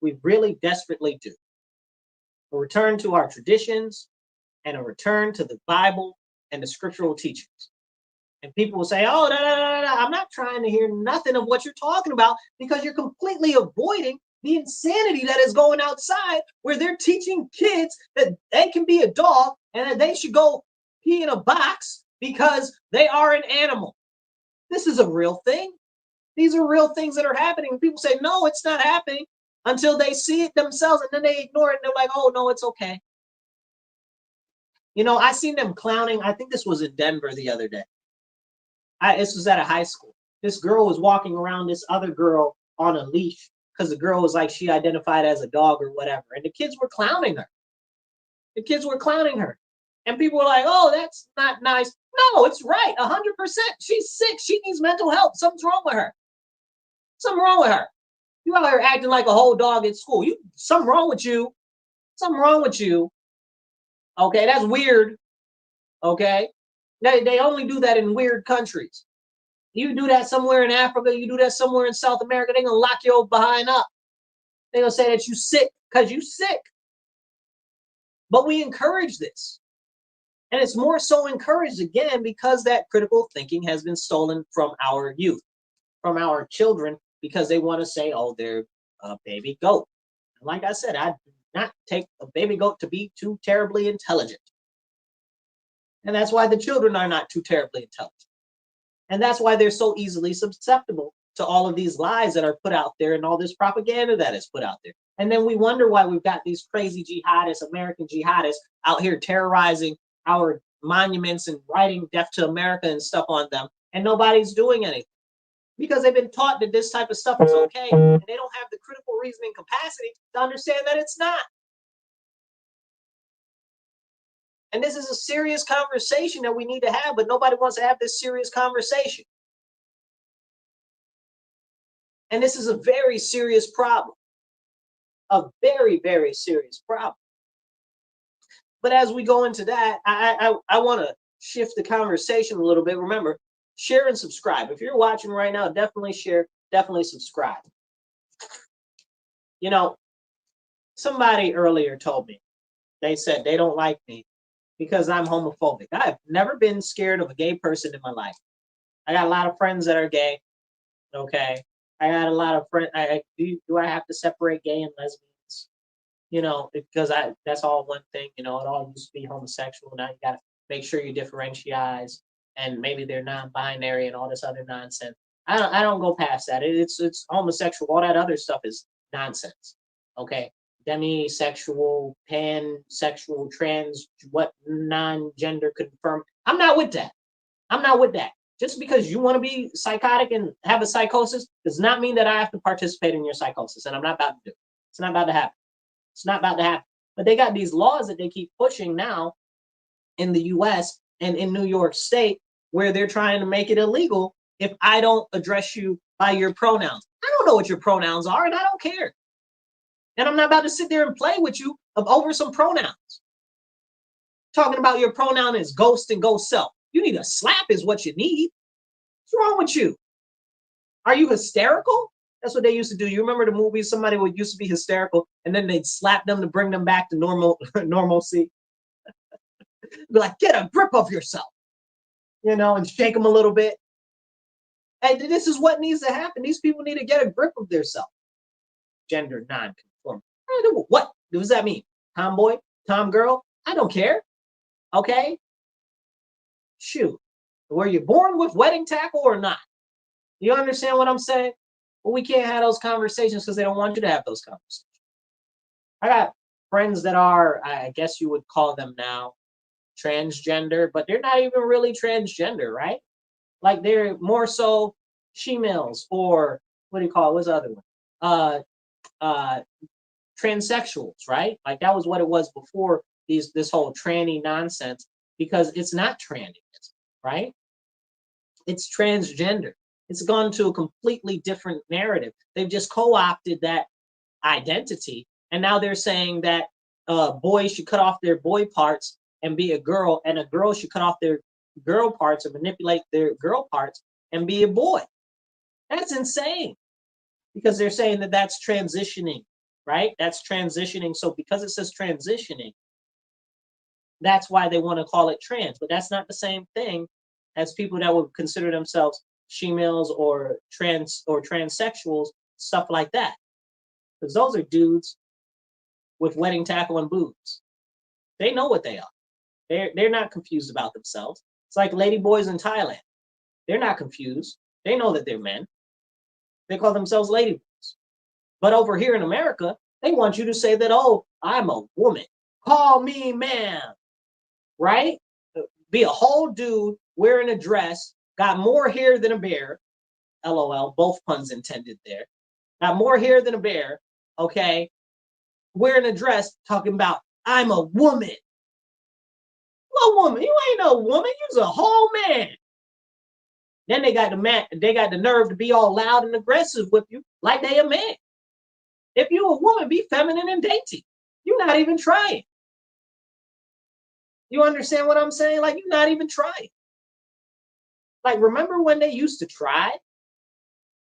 We really desperately do. A return to our traditions and a return to the Bible and the scriptural teachings. And people will say, oh, I'm not trying to hear nothing of what you're talking about, because you're completely avoiding the insanity that is going outside, where they're teaching kids that they can be a dog and that they should go pee in a box because they are an animal. This is a real thing. These are real things that are happening. People say, no, it's not happening, until they see it themselves, and then they ignore it and they're like, oh, no, it's okay. You know, I seen them clowning. I think this was in Denver the other day. This was at a high school. This girl was walking around this other girl on a leash, because the girl was like, she identified as a dog or whatever. And the kids were clowning her. The kids were clowning her. And people were like, oh, that's not nice. No, it's right. 100%. She's sick. She needs mental help. Something's wrong with her. Something wrong with her. You out here acting like a whole dog at school. Something wrong with you. Something wrong with you. Okay, that's weird. Okay. They only do that in weird countries. You do that somewhere in Africa, you do that somewhere in South America, they're gonna lock your behind up. They're gonna say that you sick because you sick. But we encourage this. And it's more so encouraged, again, because that critical thinking has been stolen from our youth, from our children, because they want to say, oh, they're a baby goat. And like I said, I do not take a baby goat to be too terribly intelligent. And that's why the children are not too terribly intelligent. And that's why they're so easily susceptible to all of these lies that are put out there and all this propaganda that is put out there. And then we wonder why we've got these crazy jihadists, American jihadists, out here terrorizing our monuments and writing death to America and stuff on them, and nobody's doing anything. Because they've been taught that this type of stuff is okay, and they don't have the critical reasoning capacity to understand that it's not. And this is a serious conversation that we need to have, but nobody wants to have this serious conversation. And this is a very serious problem. A very, very serious problem. But as we go into that, I want to shift the conversation a little bit. Remember, share and subscribe. If you're watching right now, definitely share, definitely subscribe. You know, somebody earlier told me, they said they don't like me because I'm homophobic. I've never been scared of a gay person in my life. I got a lot of friends that are gay. Okay. I got a lot of friends. Do I have to separate gay and lesbians? You know, because that's all one thing. You know, it all used to be homosexual. Now you got to make sure you differentiate, and maybe they're non-binary and all this other nonsense. I don't go past that. It's homosexual. All that other stuff is nonsense. Okay. Demisexual, pansexual, trans, what non-gender confirmed. I'm not with that. I'm not with that. Just because you want to be psychotic and have a psychosis does not mean that I have to participate in your psychosis, and I'm not about to do it. It's not about to happen. It's not about to happen. But they got these laws that they keep pushing now in the US and in New York State, where they're trying to make it illegal if I don't address you by your pronouns. I don't know what your pronouns are, and I don't care. And I'm not about to sit there and play with you over some pronouns. Talking about your pronoun is ghost and ghost self. You need a slap is what you need. What's wrong with you? Are you hysterical? That's what they used to do. You remember the movies? Somebody would used to be hysterical, and then they'd slap them to bring them back to normalcy. Be like, get a grip of yourself, you know, and shake them a little bit. And this is what needs to happen. These people need to get a grip of themselves. Gender non-conforming. What does that mean? Tomboy? Tomgirl? I don't care. Okay? Shoot. Were you born with wedding tackle or not? You understand what I'm saying? Well, we can't have those conversations because they don't want you to have those conversations. I got friends that are, I guess you would call them now, transgender, but they're not even really transgender, right? Like they're more so she-males, or what do you call it? What's the other one? Transsexuals, right? Like that was what it was before this whole tranny nonsense, because it's not tranny, right? It's transgender. It's gone to a completely different narrative. They've just co-opted that identity, and now they're saying that boys should cut off their boy parts and be a girl, and a girl should cut off their girl parts or manipulate their girl parts and be a boy. That's insane, because they're saying that that's transitioning. right? That's transitioning. So because it says transitioning, that's why they want to call it trans. But that's not the same thing as people that would consider themselves she-males or transsexuals, stuff like that. Because those are dudes with wedding tackle and boobs. They know what they are. They're not confused about themselves. It's like lady boys in Thailand. They're not confused. They know that they're men. They call themselves lady boys. But over here in America, they want you to say that, oh, I'm a woman. Call me ma'am. Right? Be a whole dude wearing a dress, got more hair than a bear. LOL, both puns intended there. Got more hair than a bear, okay? Wearing a dress, talking about, I'm a woman. What woman? You ain't no woman. You's a whole man. Then they got the nerve to be all loud and aggressive with you, like they a man. If you a woman, be feminine and dainty. You're not even trying. You understand what I'm saying? Like, you're not even trying. Like, remember when they used to try?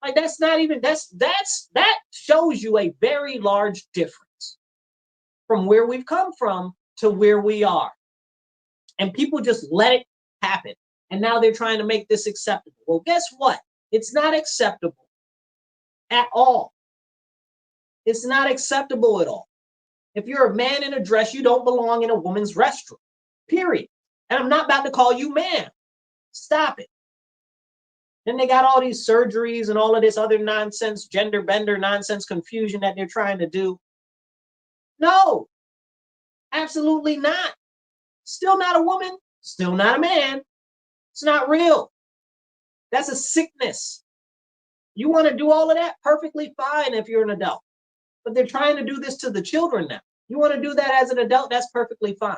Like, that's not even, that shows you a very large difference from where we've come from to where we are. And people just let it happen. And now they're trying to make this acceptable. Well, guess what? It's not acceptable at all. It's not acceptable at all. If you're a man in a dress, you don't belong in a woman's restroom, period. And I'm not about to call you man. Stop it. Then they got all these surgeries and all of this other nonsense, gender bender nonsense confusion that they're trying to do. No, absolutely not. Still not a woman, still not a man. It's not real. That's a sickness. You want to do all of that? Perfectly fine if you're an adult. But they're trying to do this to the children now. You want to do that as an adult? That's perfectly fine.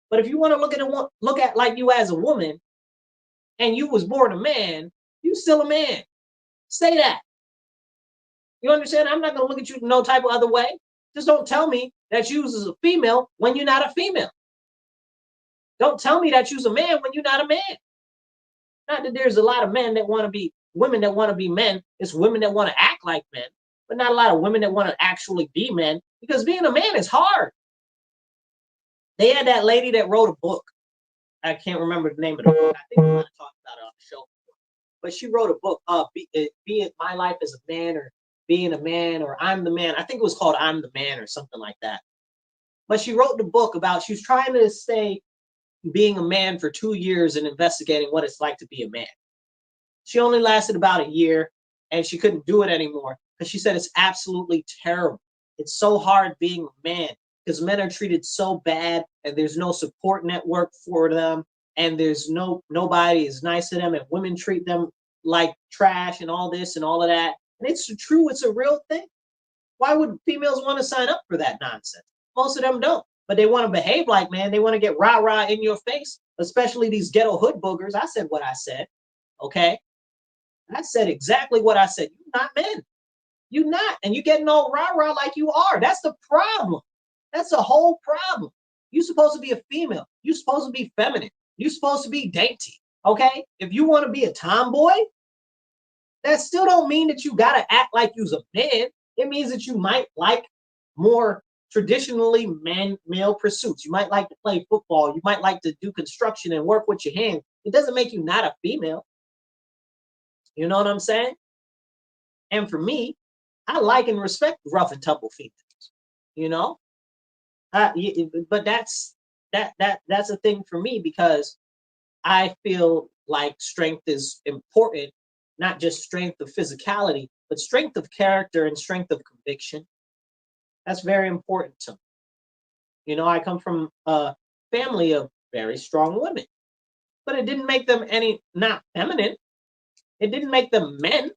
But if you want to look at like you as a woman and you was born a man, you still a man. Say that. You understand? I'm not going to look at you no type of other way. Just don't tell me that you was a female when you're not a female. Don't tell me that you's a man when you're not a man. Not that there's a lot of men that want to be women that want to be men. It's women that want to act like men, but not a lot of women that want to actually be men, because being a man is hard. They had that lady that wrote a book. I can't remember the name of the book. I think we might have talked about it on the show. But she wrote a book, be it My Life as a Man, or Being a Man, or I'm the Man. I think it was called I'm the Man or something like that. But she wrote the book about, she was trying to stay being a man for 2 years and investigating what it's like to be a man. She only lasted about a year and she couldn't do it anymore because she said it's absolutely terrible. It's so hard being a man because men are treated so bad and there's no support network for them, and there's nobody is nice to them, and women treat them like trash and all this and all of that. And it's true, it's a real thing. Why would females want to sign up for that nonsense? Most of them don't, but they want to behave like man. They want to get rah-rah in your face, especially these ghetto hood boogers. I said what I said, okay? I said exactly what I said. You're not men. You're not. And you're getting all rah-rah like you are. That's the problem. That's the whole problem. You're supposed to be a female. You're supposed to be feminine. You're supposed to be dainty, okay? If you want to be a tomboy, that still don't mean that you got to act like you's a man. It means that you might like more traditionally male pursuits. You might like to play football. You might like to do construction and work with your hands. It doesn't make you not a female. You know what I'm saying? And for me, I like and respect rough and tumble females. You know, but that's a thing for me, because I feel like strength is important, not just strength of physicality, but strength of character and strength of conviction. That's very important to me. You know, I come from a family of very strong women, but it didn't make them any not feminine. It didn't make them men.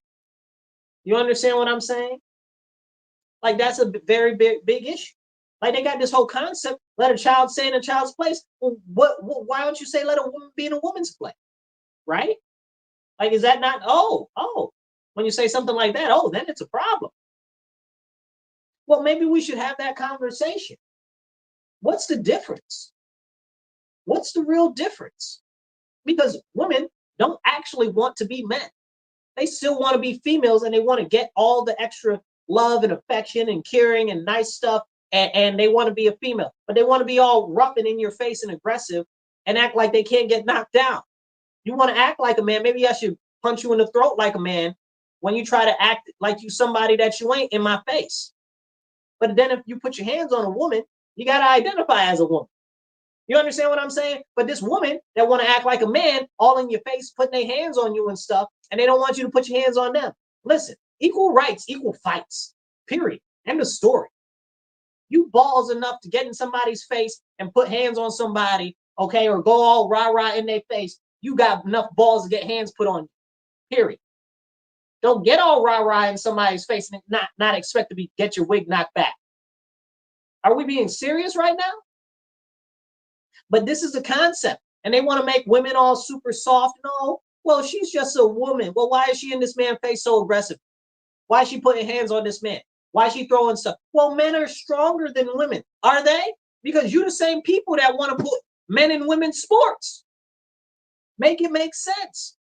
You understand what I'm saying? Like, that's a very big issue. Like, they got this whole concept, let a child stay in a child's place. Well, why don't you say let a woman be in a woman's place? Right? Like, is that not, when you say something like that, then it's a problem. Well, maybe we should have that conversation. What's the difference? What's the real difference? Because women don't actually want to be men. They still want to be females, and they want to get all the extra love and affection and caring and nice stuff, and they want to be a female, but they want to be all rough and in your face and aggressive and act like they can't get knocked down. You want to act like a man, maybe I should punch you in the throat like a man when you try to act like you somebody that you ain't in my face. But then if you put your hands on a woman, you got to identify as a woman. You understand what I'm saying? But this woman that want to act like a man, all in your face, putting their hands on you and stuff, and they don't want you to put your hands on them. Listen, equal rights, equal fights, period. End of story. You balls enough to get in somebody's face and put hands on somebody, okay, or go all rah-rah in their face, you got enough balls to get hands put on you, period. Don't get all rah-rah in somebody's face and not expect to get your wig knocked back. Are we being serious right now? But this is the concept. And they want to make women all super soft. No, well, she's just a woman. Well, why is she in this man's face so aggressive? Why is she putting hands on this man? Why is she throwing stuff? Well, men are stronger than women. Are they? Because you're the same people that want to put men in women's sports. Make it make sense.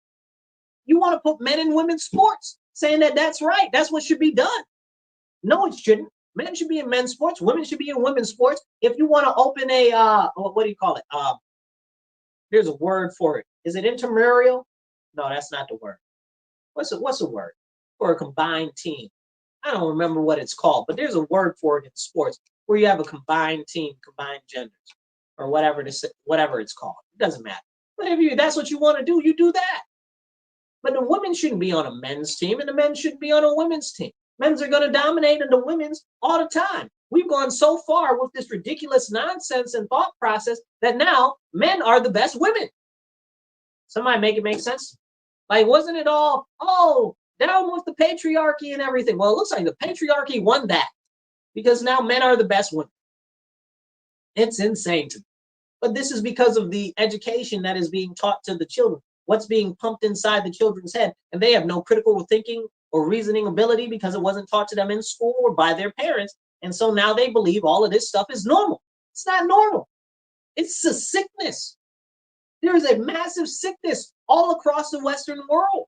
You want to put men in women's sports, saying that that's right. That's what should be done. No, it shouldn't. Men should be in men's sports. Women should be in women's sports. If you want to open a, what do you call it? There's a word for it. Is it intramural? No, that's not the word. What's the word for a combined team? I don't remember what it's called, but there's a word for it in sports where you have a combined team, combined genders, or whatever it's called. It doesn't matter. But if that's what you want to do, you do that. But the women shouldn't be on a men's team, and the men shouldn't be on a women's team. Men's are going to dominate in the women's all the time. We've gone so far with this ridiculous nonsense and thought process that now men are the best women. Somebody make it make sense. Like, wasn't it all, down with the patriarchy and everything? Well, it looks like the patriarchy won that because now men are the best women. It's insane to me. But this is because of the education that is being taught to the children. What's being pumped inside the children's head. And they have no critical thinking or reasoning ability because it wasn't taught to them in school or by their parents. And so now they believe all of this stuff is normal. It's not normal. It's a sickness. There is a massive sickness all across the Western world.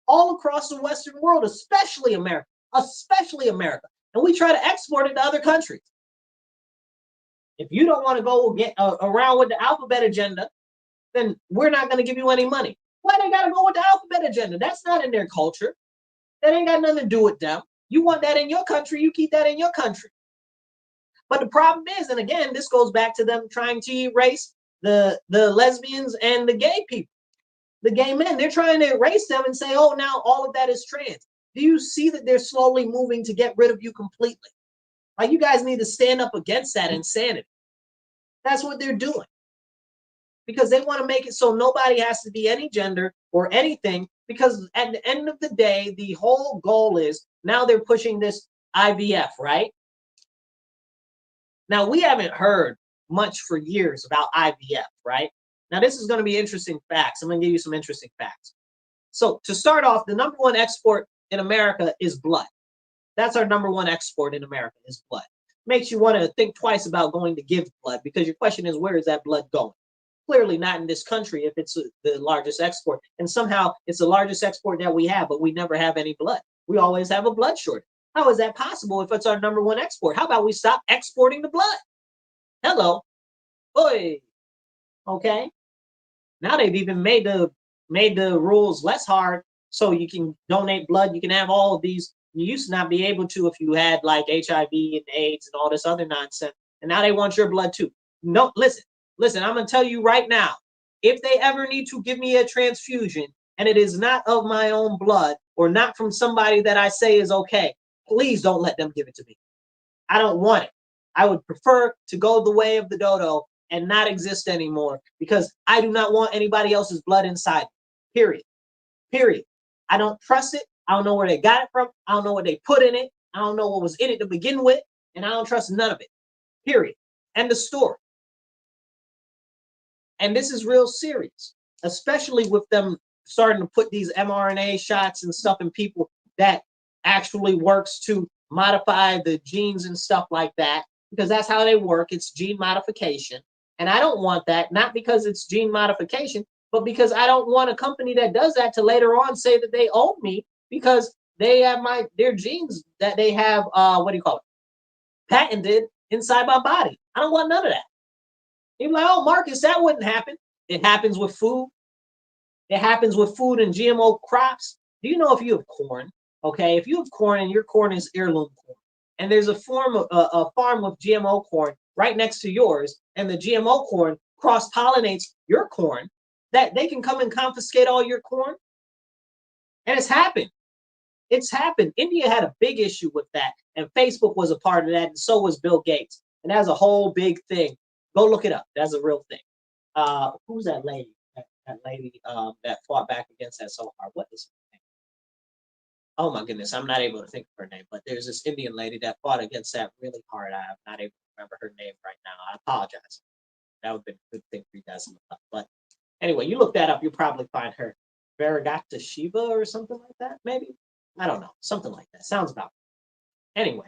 All across the Western world, especially America. And we try to export it to other countries. If you don't want to go get around with the alphabet agenda, then we're not going to give you any money. Why they got to go with the alphabet agenda? That's not in their culture. That ain't got nothing to do with them. You want that in your country, you keep that in your country. But the problem is, and again, this goes back to them trying to erase the lesbians and the gay people, the gay men. They're trying to erase them and say, oh, now all of that is trans. Do you see that they're slowly moving to get rid of you completely? Like, you guys need to stand up against that insanity. That's what they're doing. Because they want to make it so nobody has to be any gender or anything, because at the end of the day, the whole goal is now they're pushing this IVF, right? Now, we haven't heard much for years about IVF, right? Now, this is going to be interesting facts. I'm going to give you some interesting facts. So to start off, the number one export in America is blood. That's our number one export in America is blood. Makes you want to think twice about going to give blood, because your question is, where is that blood going? Clearly not in this country if it's the largest export. And somehow it's the largest export that we have, but we never have any blood. We always have a blood shortage. How is that possible if it's our number one export? How about we stop exporting the blood? Hello. Oy. Okay. Now they've even made the rules less hard, so you can donate blood. You can have all of these. You used to not be able to if you had like HIV and AIDS and all this other nonsense. And now they want your blood too. No, listen, I'm going to tell you right now, if they ever need to give me a transfusion and it is not of my own blood or not from somebody that I say is okay, please don't let them give it to me. I don't want it. I would prefer to go the way of the dodo and not exist anymore, because I do not want anybody else's blood inside. Period. I don't trust it. I don't know where they got it from. I don't know what they put in it. I don't know what was in it to begin with. And I don't trust none of it. Period. End of story. And this is real serious, especially with them starting to put these mRNA shots and stuff in people that actually works to modify the genes and stuff like that, because that's how they work. It's gene modification. And I don't want that, not because it's gene modification, but because I don't want a company that does that to later on say that they own me, because they have their genes that they have, what do you call it? Patented inside my body. I don't want none of that. You're like, oh, Marcus, that wouldn't happen. It happens with food. It happens with food and GMO crops. Do you know if you have corn? Okay, if you have corn and your corn is heirloom corn, and there's a farm with GMO corn right next to yours, and the GMO corn cross pollinates your corn, that they can come and confiscate all your corn. And it's happened. It's happened. India had a big issue with that, and Facebook was a part of that, and so was Bill Gates. And that's a whole big thing. Go look it up. That's a real thing. Who's that lady? That lady that fought back against that so hard. What is her name? Oh my goodness, I'm not able to think of her name. But there's this Indian lady that fought against that really hard. I'm not able to remember her name right now. I apologize. That would be a good thing for you guys to look up. But anyway, you look that up, you'll probably find her. Varagata Shiva or something like that, maybe. I don't know, something like that. Sounds about right. Anyway,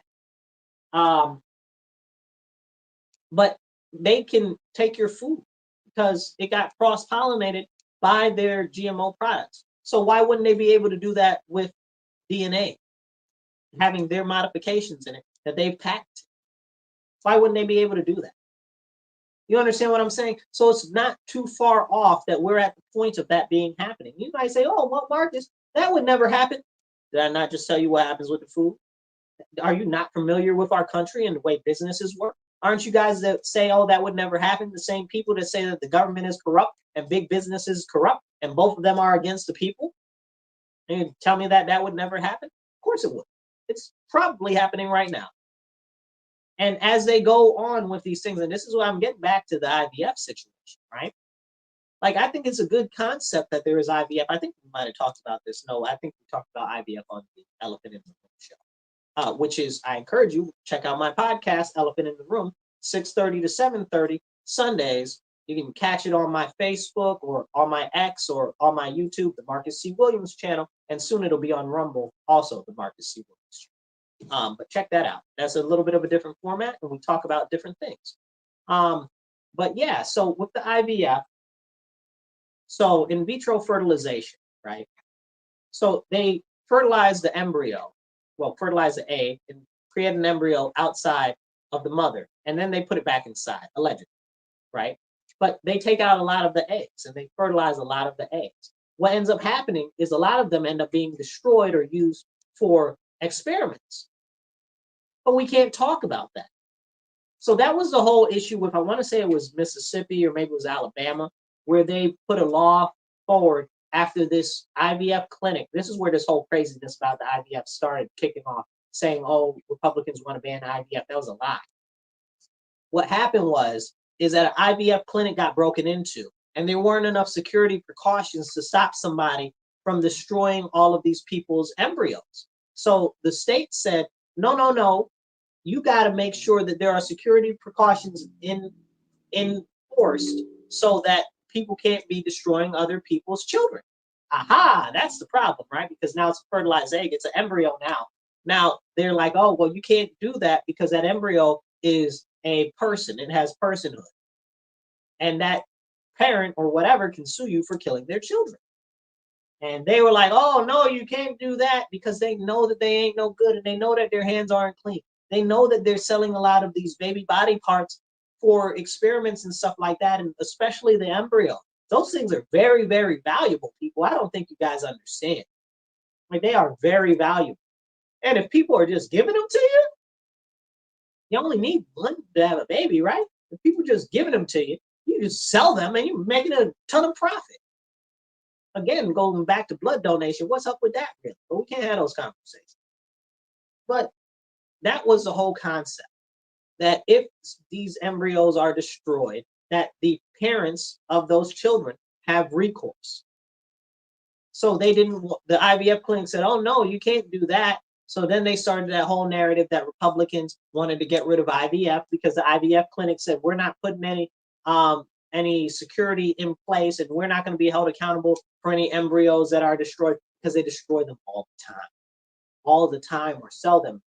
but they can take your food because it got cross-pollinated by their GMO products. So why wouldn't they be able to do that with DNA, having their modifications in it that they've patented? Why wouldn't they be able to do that? You understand what I'm saying? So it's not too far off that we're at the point of that being happening. You might say, oh, well, Marcus, that would never happen. Did I not just tell you what happens with the food? Are you not familiar with our country and the way businesses work? Aren't you guys that say, oh, that would never happen? The same people that say that the government is corrupt and big business is corrupt, and both of them are against the people? And you tell me that that would never happen? Of course it would. It's probably happening right now. And as they go on with these things, and this is what I'm getting back to the IVF situation, right? Like, I think it's a good concept that there is IVF. I think we might have talked about this. No, I think we talked about IVF on the Elephant in the Room show, which is, I encourage you, check out my podcast, Elephant in the Room, 6:30 to 7:30 Sundays. You can catch it on my Facebook or on my X or on my YouTube, the Marcus C. Williams channel, and soon it'll be on Rumble, also the Marcus C. Williams channel. But check that out. That's a little bit of a different format, and we talk about different things. But yeah, so with the IVF, so in vitro fertilization, right? So they fertilize the embryo, fertilize the egg and create an embryo outside of the mother, and then they put it back inside, allegedly, right? But they take out a lot of the eggs and they fertilize a lot of the eggs. What ends up happening is a lot of them end up being destroyed or used for experiments. But we can't talk about that. So that was the whole issue with, I want to say it was Mississippi or maybe it was Alabama, where they put a law forward after this IVF clinic. This is where this whole craziness about the IVF started kicking off, saying, oh, Republicans want to ban IVF. That was a lie. What happened is that an IVF clinic got broken into, and there weren't enough security precautions to stop somebody from destroying all of these people's embryos. So the state said, no, you got to make sure that there are security precautions enforced so that people can't be destroying other people's children. Aha, that's the problem, right? Because now it's a fertilized egg, it's an embryo now. Now they're like, oh, well, you can't do that because that embryo is a person, it has personhood. And that parent or whatever can sue you for killing their children. And they were like, oh, no, you can't do that, because they know that they ain't no good, and they know that their hands aren't clean. They know that they're selling a lot of these baby body parts for experiments and stuff like that, and especially the embryo. Those things are very, very valuable, people. I don't think you guys understand. Like, they are very valuable. And if people are just giving them to you, you only need one to have a baby, right? If people just giving them to you, you just sell them and you're making a ton of profit. Again, going back to blood donation, what's up with that, really? But we can't have those conversations. But that was the whole concept, that if these embryos are destroyed, that the parents of those children have recourse. So they didn't, the IVF clinic said, oh, no, you can't do that. So then they started that whole narrative that Republicans wanted to get rid of IVF because the IVF clinic said, we're not putting any security in place, and we're not going to be held accountable for any embryos that are destroyed, because they destroy them all the time, or sell them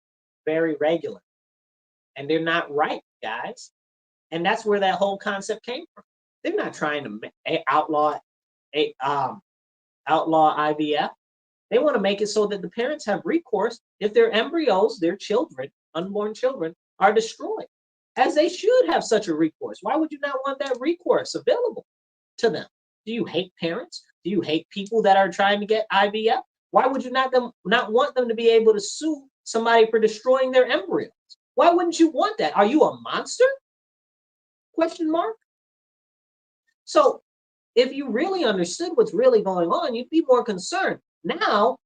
very regular. And they're not right, guys. And that's where that whole concept came from. They're not trying to outlaw IVF. They want to make it so that the parents have recourse if their embryos, their children, unborn children, are destroyed, as they should have such a recourse. Why would you not want that recourse available to them? Do you hate parents? Do you hate people that are trying to get IVF? Why would you not want them to be able to sue somebody for destroying their embryos? Why wouldn't you want that? Are you a monster? Question mark. So if you really understood what's really going on, you'd be more concerned. Now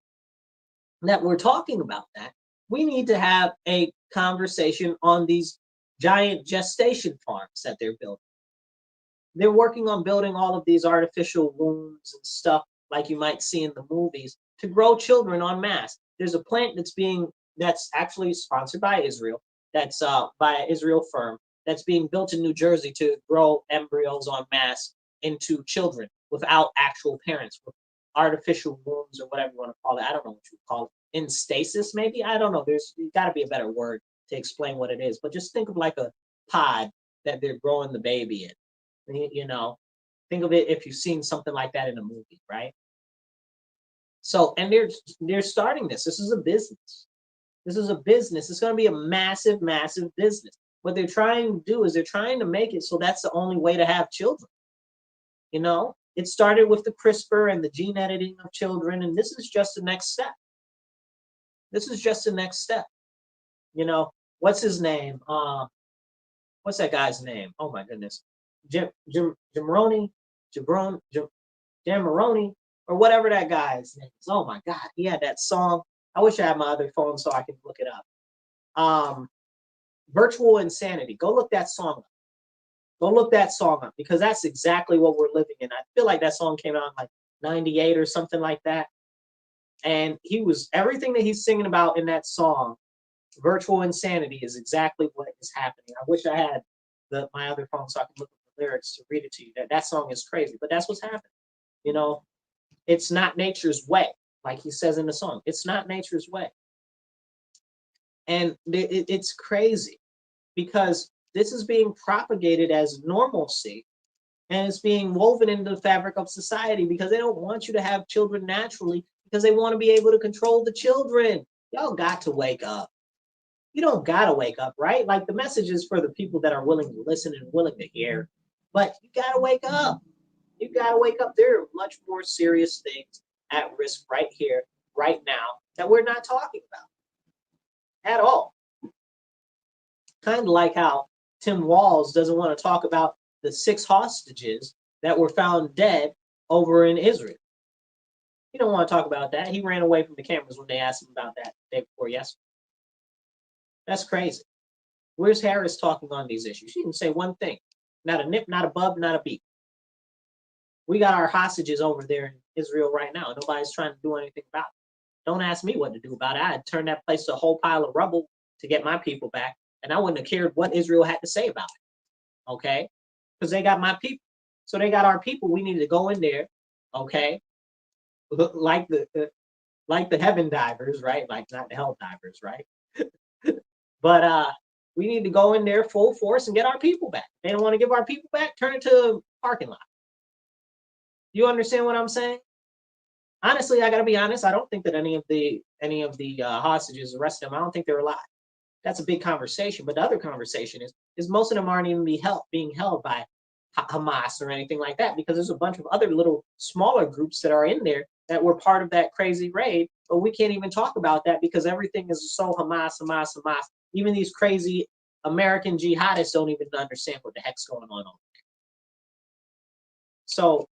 that we're talking about that, we need to have a conversation on these giant gestation farms that they're building. They're working on building all of these artificial wombs and stuff like you might see in the movies to grow children en masse. There's a plant that's actually sponsored by Israel, that's by an Israel firm, that's being built in New Jersey to grow embryos en masse into children without actual parents, with artificial wombs or whatever you want to call it. I don't know what you call it. In stasis, maybe? I don't know. There's got to be a better word to explain what it is. But just think of like a pod that they're growing the baby in. You know, think of it if you've seen something like that in a movie, right? So, and they're starting this. This is a business. This is a business. It's going to be a massive, massive business. What they're trying to do is they're trying to make it so that's the only way to have children. You know, it started with the CRISPR and the gene editing of children, and this is just the next step. This is just the next step. You know, what's his name? What's that guy's name? Oh my goodness. Jamaroni, or whatever that guy's name is. Oh my God, he had that song. I wish I had my other phone so I could look it up. Virtual Insanity. Go look that song up. Go look that song up, because that's exactly what we're living in. I feel like that song came out in like 98 or something like that. And everything that he's singing about in that song, Virtual Insanity, is exactly what is happening. I wish I had my other phone so I could look at the lyrics to read it to you. That song is crazy, but that's what's happening. You know, it's not nature's way, like he says in the song. It's not nature's way. And it's crazy, because this is being propagated as normalcy, and it's being woven into the fabric of society, because they don't want you to have children naturally, because they want to be able to control the children. Y'all got to wake up. You don't got to wake up, right? Like, the message is for the people that are willing to listen and willing to hear, but you got to wake up. You got to wake up. There are much more serious things at risk right here, right now, that we're not talking about at all. Kind of like how Tim Walz doesn't want to talk about the 6 hostages that were found dead over in Israel. He don't want to talk about that. He ran away from the cameras when they asked him about that the day before yesterday. That's crazy. Where's Harris talking on these issues? She didn't say one thing. Not a nip, not a bub, not a beep. We got our hostages over there in Israel right now. Nobody's trying to do anything about it. Don't ask me what to do about it. I'd turn that place to a whole pile of rubble to get my people back, and I wouldn't have cared what Israel had to say about it. Okay? Because they got my people. So they got our people. We need to go in there, okay? Like the heaven divers, right? Like, not the hell divers, right? But we need to go in there full force and get our people back. They don't want to give our people back, turn it to a parking lot. You understand what I'm saying? Honestly, I gotta be honest. I don't think that any of the hostages, arrested them, I don't think they're alive. That's a big conversation. But the other conversation is most of them aren't even being held by Hamas or anything like that, because there's a bunch of other little smaller groups that are in there that were part of that crazy raid. But we can't even talk about that, because everything is so Hamas. Even these crazy American jihadists don't even understand what the heck's going on over there. So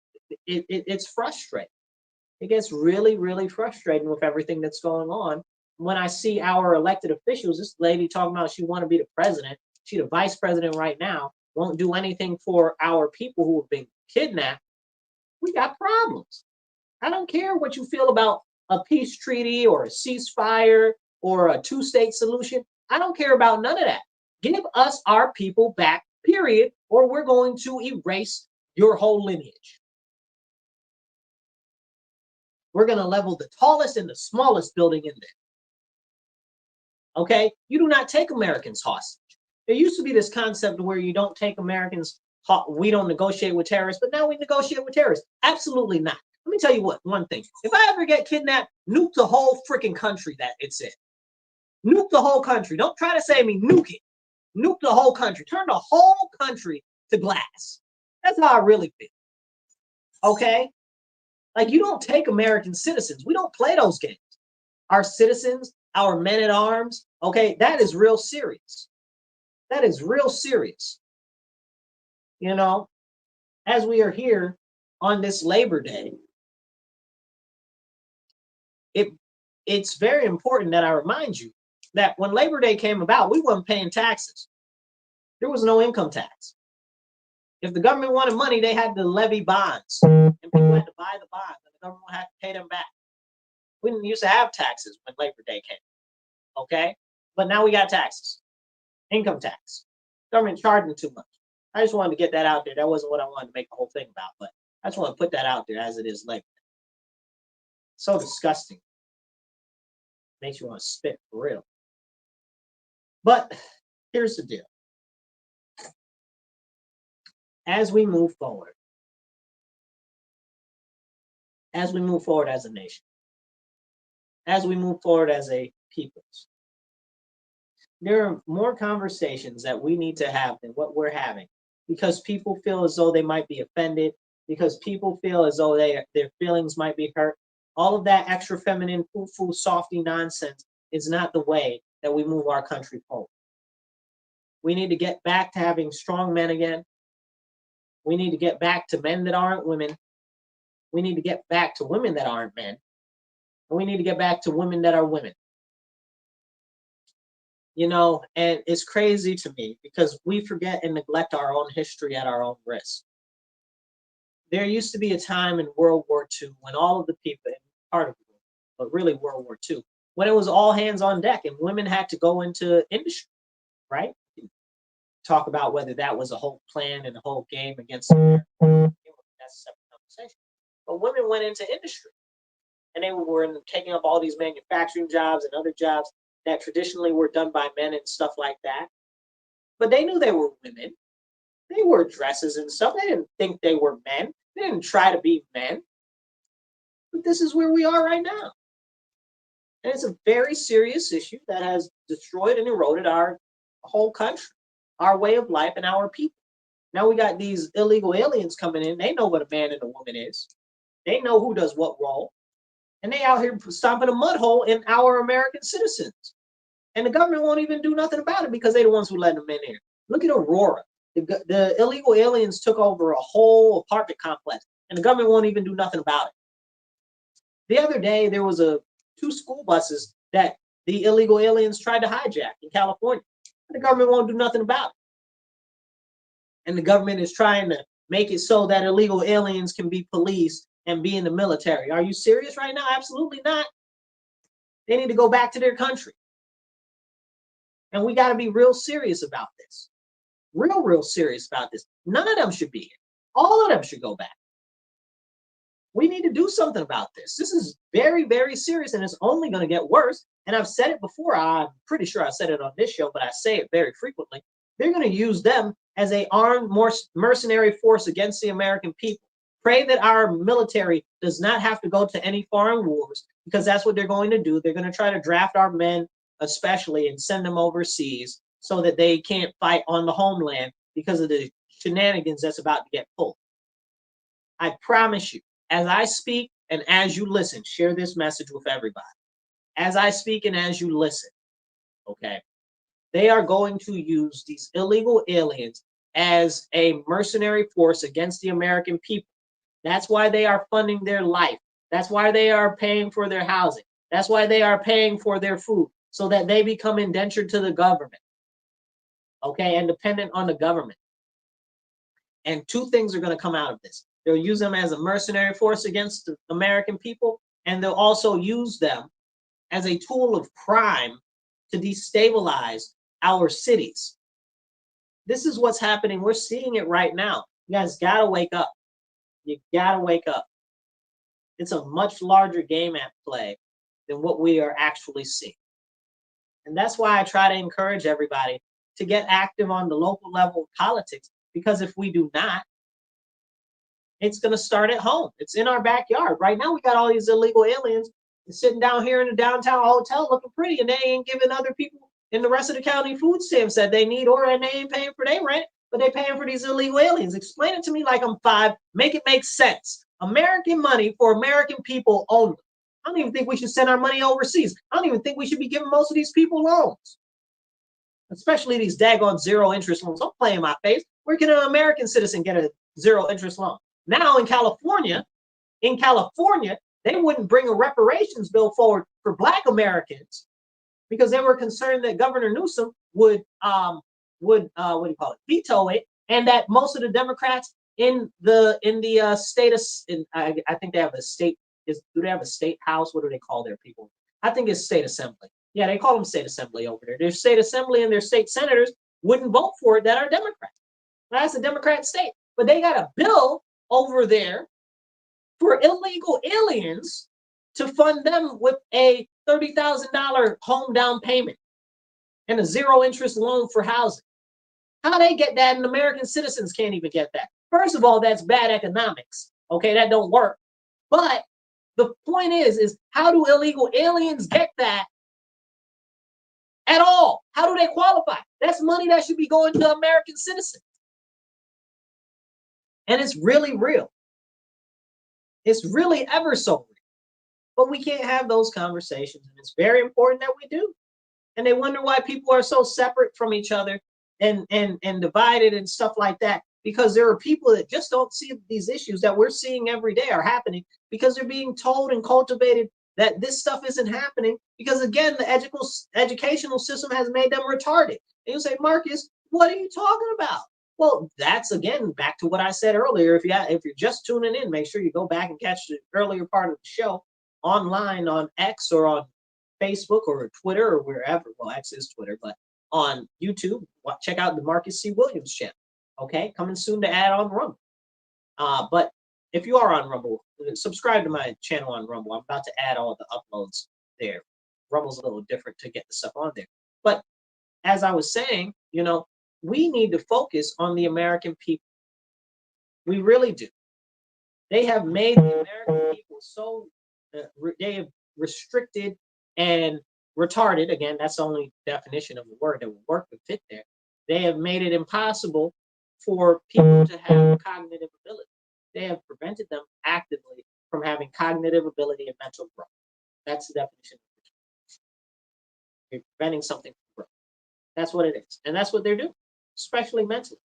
it's frustrating. It gets really, really frustrating with everything that's going on. When I see our elected officials, this lady talking about she want to be the president, she's the vice president right now, won't do anything for our people who have been kidnapped. We got problems. I don't care what you feel about a peace treaty or a ceasefire or a 2-state solution. I don't care about none of that. Give us our people back, period, or we're going to erase your whole lineage. We're going to level the tallest and the smallest building in there. Okay? You do not take Americans hostage. There used to be this concept where you don't take Americans, we don't negotiate with terrorists, but now we negotiate with terrorists. Absolutely not. Let me tell you one thing. If I ever get kidnapped, nuke the whole freaking country that it's in. Nuke the whole country. Don't try to save me. Nuke it. Nuke the whole country. Turn the whole country to glass. That's how I really feel. Okay? Like, you don't take American citizens. We don't play those games. Our citizens, our men at arms, okay, that is real serious. That is real serious. You know, as we are here on this Labor Day, it's very important that I remind you that when Labor Day came about, we weren't paying taxes. There was no income tax. If the government wanted money, they had to levy bonds, and people had to buy the bonds, and the government had to pay them back. We didn't used to have taxes when Labor Day came, okay? But now we got taxes, income tax. Government charging too much. I just wanted to get that out there. That wasn't what I wanted to make the whole thing about, but I just want to put that out there as it is Labor Day. So disgusting. Makes you want to spit for real. But here's the deal. As we move forward as a nation, as we move forward as a people, there are more conversations that we need to have than what we're having, because people feel as though they might be offended, because people feel as though their feelings might be hurt. All of that extra feminine, foo-foo, softy nonsense is not the way that we move our country forward. We need to get back to having strong men again. We need to get back to men that aren't women. We need to get back to women that aren't men. And we need to get back to women that are women. You know, and it's crazy to me because we forget and neglect our own history at our own risk. There used to be a time in World War II when all of the people, part of the world, but really World War II, when it was all hands on deck and women had to go into industry, right? Talk about whether that was a whole plan and a whole game against America. That's a separate conversation. But women went into industry, and they were taking up all these manufacturing jobs and other jobs that traditionally were done by men and stuff like that. But they knew they were women. They wore dresses and stuff. They didn't think they were men. They didn't try to be men. But this is where we are right now. And it's a very serious issue that has destroyed and eroded our whole country, our way of life, and our people. Now we got these illegal aliens coming in. They know what a man and a woman is. They know who does what role. And they out here stomping a mud hole in our American citizens. And the government won't even do nothing about it because they're the ones who let them in here. Look at Aurora. The illegal aliens took over a whole apartment complex, and the government won't even do nothing about it. The other day, there was two school buses that the illegal aliens tried to hijack in California. And the government won't do nothing about it. And the government is trying to make it so that illegal aliens can be policed and be in the military. Are you serious right now? Absolutely not. They need to go back to their country. And we got to be real serious about this. Real serious about this. None of them should be here. All of them should go back. We need to do something about this. This is very, very serious, and it's only going to get worse. And I've said it before. I'm pretty sure I said it on this show, but I say it very frequently. They're going to use them as an armed mercenary force against the American people. Pray that our military does not have to go to any foreign wars, because that's what they're going to do. They're going to try to draft our men, especially, and send them overseas so that they can't fight on the homeland because of the shenanigans that's about to get pulled. I promise you, as I speak and as you listen, share this message with everybody. As I speak and as you listen, okay, they are going to use these illegal aliens as a mercenary force against the American people. That's why they are funding their life. That's why they are paying for their housing. That's why they are paying for their food, so that they become indentured to the government, okay, and dependent on the government. And two things are going to come out of this. They'll use them as a mercenary force against the American people, and they'll also use them as a tool of crime to destabilize our cities. This is what's happening. We're seeing it right now. You guys got to wake up. You got to wake up. It's a much larger game at play than what we are actually seeing. And that's why I try to encourage everybody to get active on the local level of politics, because if we do not, It's going to start at home. It's in our backyard. Right now, we got all these illegal aliens sitting down here in the downtown hotel looking pretty, and they ain't giving other people in the rest of the county food stamps that they need, or and they ain't paying for their rent, but they paying for these illegal aliens. Explain it to me like I'm five. Make it make sense. American money for American people only. I don't even think we should send our money overseas. I don't even think we should be giving most of these people loans, especially these daggone zero interest loans. Don't play in my face. Where can an American citizen get a zero interest loan? Now in California, they wouldn't bring a reparations bill forward for Black Americans because they were concerned that Governor Newsom would veto it, and that most of the Democrats in the state of, I think they have a state. Do they have a state house? What do they call their people? I think it's state assembly. Yeah, they call them state assembly over there. Their state assembly and their state senators wouldn't vote for it that are Democrats. That's a Democrat state, but they got a bill over there for illegal aliens to fund them with a $30,000 home down payment and a zero interest loan for housing. How they get that, and American citizens can't even get that? First of all, that's bad economics. Okay, that don't work. But the point is how do illegal aliens get that at all? How do they qualify? That's money that should be going to American citizens. And it's really real. It's really ever so real. But we can't have those conversations. And it's very important that we do. And they wonder why people are so separate from each other and divided and stuff like that. Because there are people that just don't see these issues that we're seeing every day are happening because they're being told and cultivated that this stuff isn't happening. Because again, the educational system has made them retarded. And you say, Marcus, what are you talking about? Well, that's again back to what I said earlier. If you're just tuning in, make sure you go back and catch the earlier part of the show online on X or on Facebook or Twitter or wherever. Well, X is Twitter, but on YouTube, check out the Marcus C. Williams channel. Okay, coming soon to add on Rumble. But if you are on Rumble, subscribe to my channel on Rumble. I'm about to add all the uploads there. Rumble's a little different to get the stuff on there. But as I was saying, we need to focus on the American people. We really do. They have made the American people so, they have restricted and retarded. Again, that's the only definition of the word that would work to fit there. They have made it impossible for people to have cognitive ability. They have prevented them actively from having cognitive ability and mental growth. That's the definition. You're preventing something from growth. That's what it is. And that's what they're doing, especially mentally.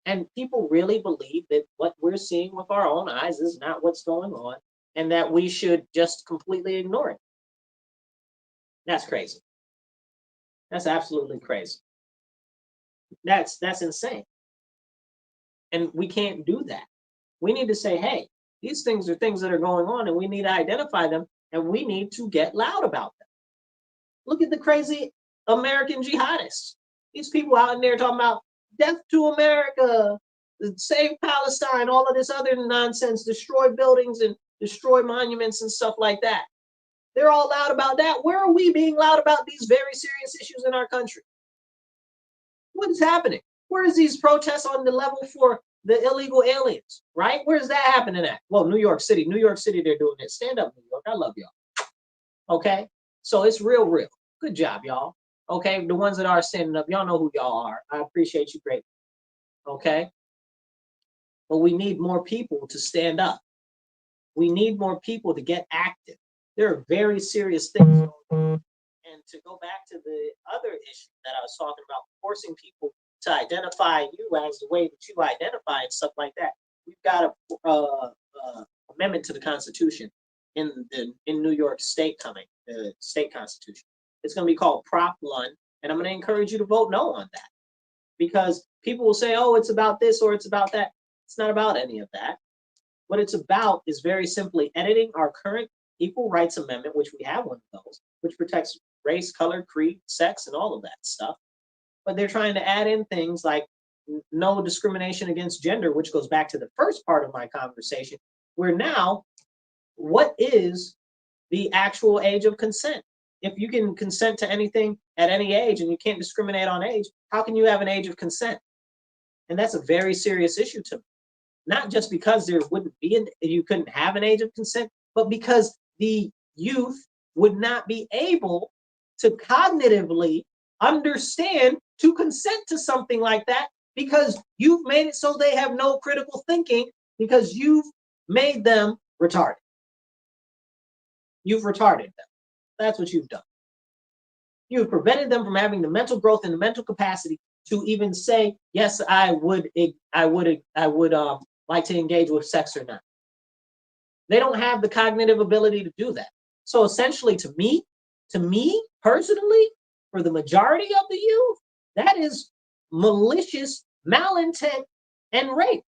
And people really believe that what we're seeing with our own eyes is not what's going on and that we should just completely ignore it. That's crazy. That's absolutely crazy. That's insane. And we can't do that. We need to say, hey, these things are things that are going on and we need to identify them and we need to get loud about them. Look at the crazy American jihadists. These people out in there talking about death to America, save Palestine, all of this other nonsense, destroy buildings and destroy monuments and stuff like that. They're all loud about that. Where are we being loud about these very serious issues in our country? What is happening? Where is these protests on the level for the illegal aliens, right? Where's that happening at? Well, New York City, they're doing it. Stand up, New York. I love y'all. Okay? So it's real. Good job, y'all. Okay? The ones that are standing up, y'all know who y'all are. I appreciate you greatly. Okay? But we need more people to stand up. We need more people to get active. There are very serious things going on. And to go back to the other issue that I was talking about, forcing people to identify you as the way that you identify and stuff like that, we've got a amendment to the Constitution in New York State coming, the state constitution. It's going to be called Prop 1, and I'm going to encourage you to vote no on that, because people will say, oh, it's about this or it's about that. It's not about any of that. What it's about is very simply editing our current Equal Rights Amendment, which we have one of those, which protects race, color, creed, sex, and all of that stuff. But they're trying to add in things like no discrimination against gender, which goes back to the first part of my conversation, where now, what is the actual age of consent? If you can consent to anything at any age and you can't discriminate on age, how can you have an age of consent? And that's a very serious issue to me. not just because there wouldn't be you couldn't have an age of consent, but because the youth would not be able to cognitively understand to consent to something like that, because you've made it so they have no critical thinking, because you've made them retarded. You've retarded them. That's what you've done. You've prevented them from having the mental growth and the mental capacity to even say, yes, I would like to engage with sex or not. They don't have the cognitive ability to do that. So essentially, to me personally, for the majority of the youth, that is malicious malintent and rape.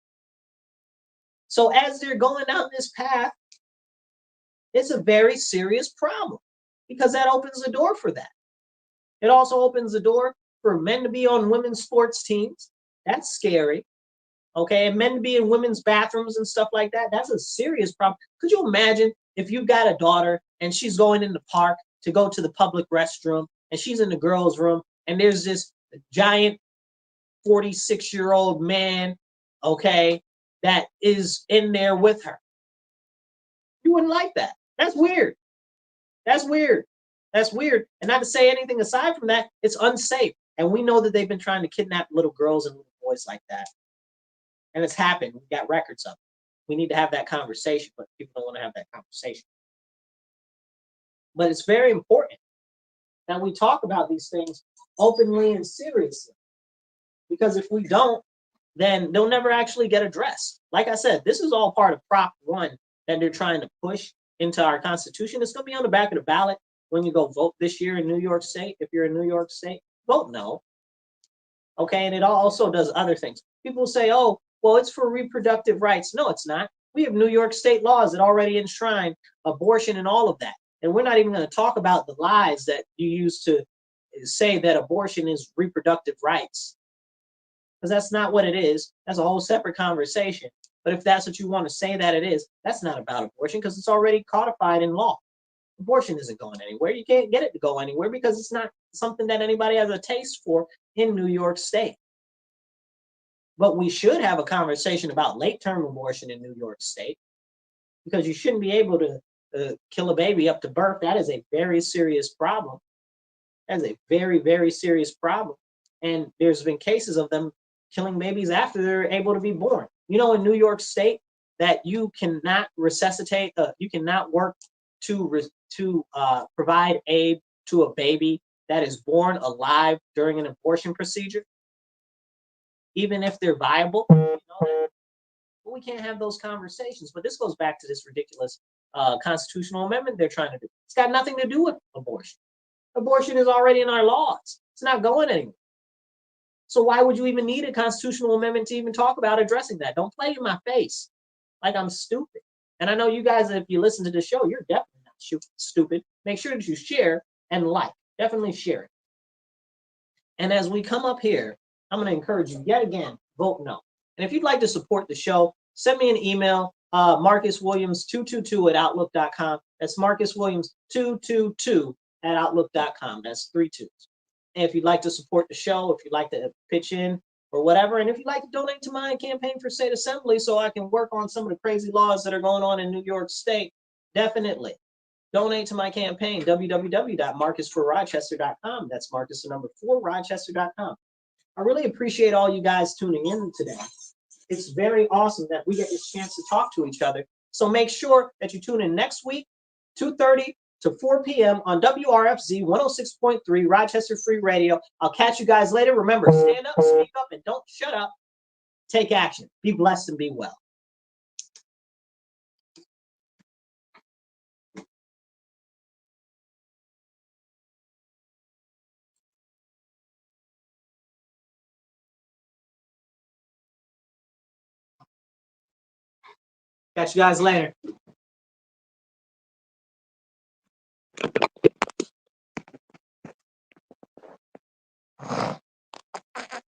So as they're going down this path, it's a very serious problem, because that opens the door for that. It also opens the door for men to be on women's sports teams. That's scary. Okay, and men to be in women's bathrooms and stuff like that. That's a serious problem. Could you imagine if you've got a daughter and she's going in the park to go to the public restroom, and she's in the girls' room, and there's this giant 46-year-old man, okay, that is in there with her? You wouldn't like that. That's weird. That's weird. That's weird. And not to say anything aside from that, it's unsafe. And we know that they've been trying to kidnap little girls and little boys like that. And it's happened. We've got records of it. We need to have that conversation, but people don't want to have that conversation. But it's very important that we talk about these things openly and seriously. Because if we don't, then they'll never actually get addressed. Like I said, this is all part of Prop 1 that they're trying to push into our Constitution. It's going to be on the back of the ballot when you go vote this year in New York State. If you're in New York State, vote no. Okay, and it also does other things. People say, oh, well, it's for reproductive rights. No, it's not. We have New York State laws that already enshrine abortion and all of that. And we're not even going to talk about the lies that you use to say that abortion is reproductive rights, because that's not what it is. That's a whole separate conversation. But if that's what you want to say that it is, that's not about abortion, because it's already codified in law. Abortion isn't going anywhere. You can't get it to go anywhere, because it's not something that anybody has a taste for in New York State. But we should have a conversation about late-term abortion in New York State, because you shouldn't be able to kill a baby up to birth. That is a very serious problem. That is a very, very serious problem. And there's been cases of them killing babies after they're able to be born. You know, in New York State, that you cannot resuscitate, you cannot work to provide aid to a baby that is born alive during an abortion procedure, even if they're viable. You know that? But we can't have those conversations. But this goes back to this ridiculous constitutional amendment they're trying to do. It's got nothing to do with abortion. Abortion is already in our laws. It's not going anywhere. So why would you even need a constitutional amendment to even talk about addressing that? Don't play in my face like I'm stupid. And I know you guys, if you listen to the show, you're definitely not stupid. Make sure that you share and like. Definitely share it. And as we come up here, I'm going to encourage you yet again, vote no. And if you'd like to support the show, send me an email, marcuswilliams222@outlook.com. That's marcuswilliams222@outlook.com. That's 3 2s. And if you'd like to support the show, if you'd like to pitch in or whatever, and if you'd like to donate to my campaign for state assembly so I can work on some of the crazy laws that are going on in New York State, definitely donate to my campaign, www.marcusforrochester.com. That's Marcus, the number 4, Rochester.com. I really appreciate all you guys tuning in today. It's very awesome that we get this chance to talk to each other. So make sure that you tune in next week, 2:30 to 4 p.m. on WRFZ 106.3 Rochester Free Radio. I'll catch you guys later. Remember, stand up, speak up, and don't shut up. Take action. Be blessed and be well. Catch you guys later.